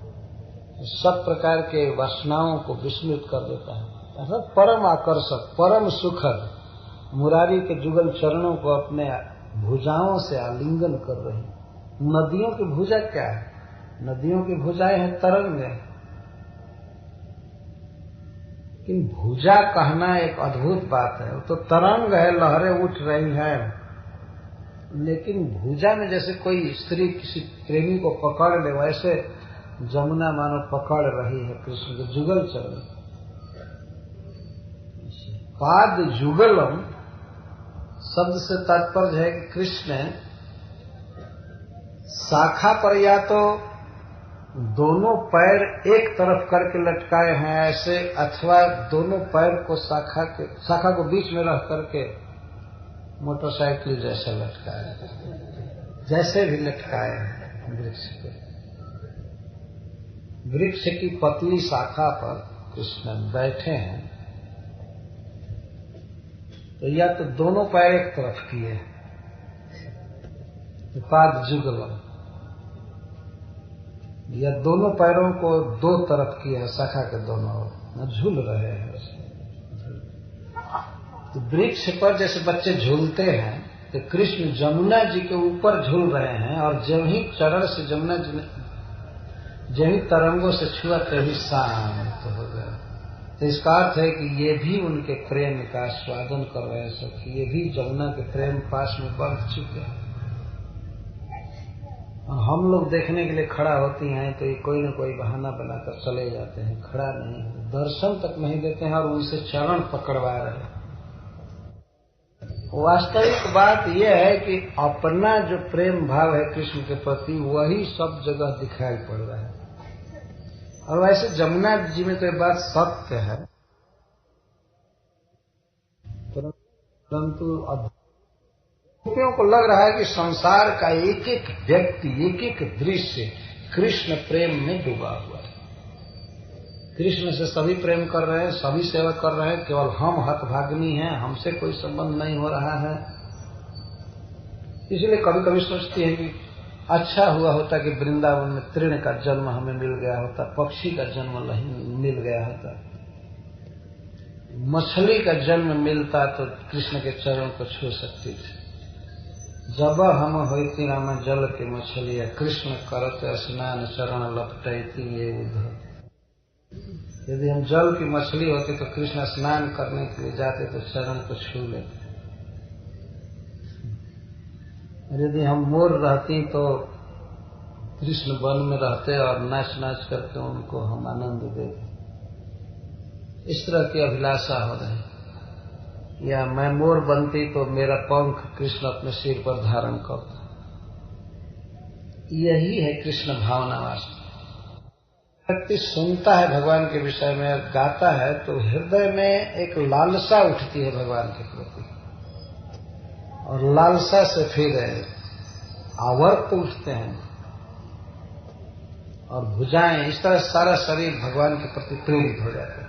Speaker 2: सब प्रकार के वासनाओं को विस्मृत कर देता है। ऐसा परम आकर्षक, परम सुखद मुरारी के जुगल चरणों को अपने भुजाओं से आलिंगन कर रही। नदियों की भुजा क्या है? नदियों की भुजाएं हैं तरंगे। लेकिन भुजा कहना एक अद्भुत बात है। वो तो तरंग है, लहरें उठ रही हैं, लेकिन भुजा में जैसे कोई स्त्री किसी प्रेमी को पकड़ ले, वैसे जमुना मानो पकड़ रही है कृष्ण के जुगल चरण। पाद जुगलम शब्द से तात्पर्य है कि कृष्ण शाखा पर या तो दोनों पैर एक तरफ करके लटकाए हैं ऐसे, अथवा दोनों पैर को शाखा को बीच में रख करके मोटरसाइकिल जैसा लटकाए, जैसे भी लटकाए हैं वृक्ष पे। वृक्ष की पतली शाखा पर कृष्ण बैठे हैं, तो या तो दोनों पैर एक तरफ किए, तो पाद जुगलम, या दोनों पैरों को दो तरफ किए हैं, शाखा के दोनों ओर झूल रहे हैं। तो वृक्ष पर जैसे बच्चे झूलते हैं, तो कृष्ण जमुना जी के ऊपर झूल रहे हैं, और जब ही चरण से जमुना जी जब ही तरंगों से छुआ तभी शांत हो गया। तो इसका अर्थ है कि ये भी उनके प्रेम का स्वादन कर रहे हैं सखी, ये भी जमुना के प्रेम पास में बंध चुके हैं। और हम लोग देखने के लिए खड़ा होती हैं तो ये कोई न कोई बहाना बनाकर चले जाते हैं, खड़ा नहीं, दर्शन तक नहीं देते हैं और उनसे चरण पकड़वा रहे हैं। वास्तविक बात यह है कि अपना जो प्रेम भाव है कृष्ण के प्रति, वही सब जगह दिखाई पड़ रहा है। और वैसे जमुना जी में तो ये बात सत्य है, परंतु गोपियों को लग रहा है कि संसार का एक एक व्यक्ति, एक एक दृश्य कृष्ण प्रेम में डूबा हुआ है। कृष्ण से सभी प्रेम कर रहे हैं, सभी सेवा कर रहे हैं, केवल हम हतभागिनी हैं, हमसे कोई संबंध नहीं हो रहा है। इसलिए कभी कभी सोचती है कि अच्छा हुआ होता कि वृंदावन में तृण का जन्म हमें मिल गया होता, पक्षी का जन्म मिल गया होता, मछली का जन्म मिलता तो कृष्ण के चरण को छू सकती थी। जब हम होती राम जल के मछलिया, कृष्ण करत स्नान चरण लपटती ये उधर। यदि हम जल की मछली होते तो कृष्ण स्नान करने के लिए जाते तो चरण को छू लेते। यदि हम मोर रहती तो कृष्ण वन में रहते और नाच नाच करके उनको हम आनंद देते। इस तरह की अभिलाषा हो रही। या मैं मोर बनती तो मेरा पंख कृष्ण अपने सिर पर धारण करता। यही है कृष्ण भावना वास्तव। व्यक्ति सुनता है भगवान के विषय में, गाता है, तो हृदय में एक लालसा उठती है भगवान के प्रति, और लालसा से फिर आवर्त उठते हैं और भुजाएं, इस तरह सारा शरीर भगवान के प्रति प्रेरित हो जाता है।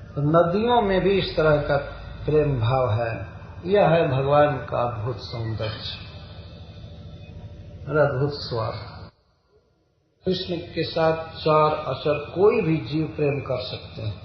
Speaker 2: तो नदियों में भी इस तरह का प्रेम भाव है। यह है भगवान का अद्भुत सौंदर्य और अद्भुत स्वाद। कृष्ण के साथ चर अचर कोई भी जीव प्रेम कर सकते हैं।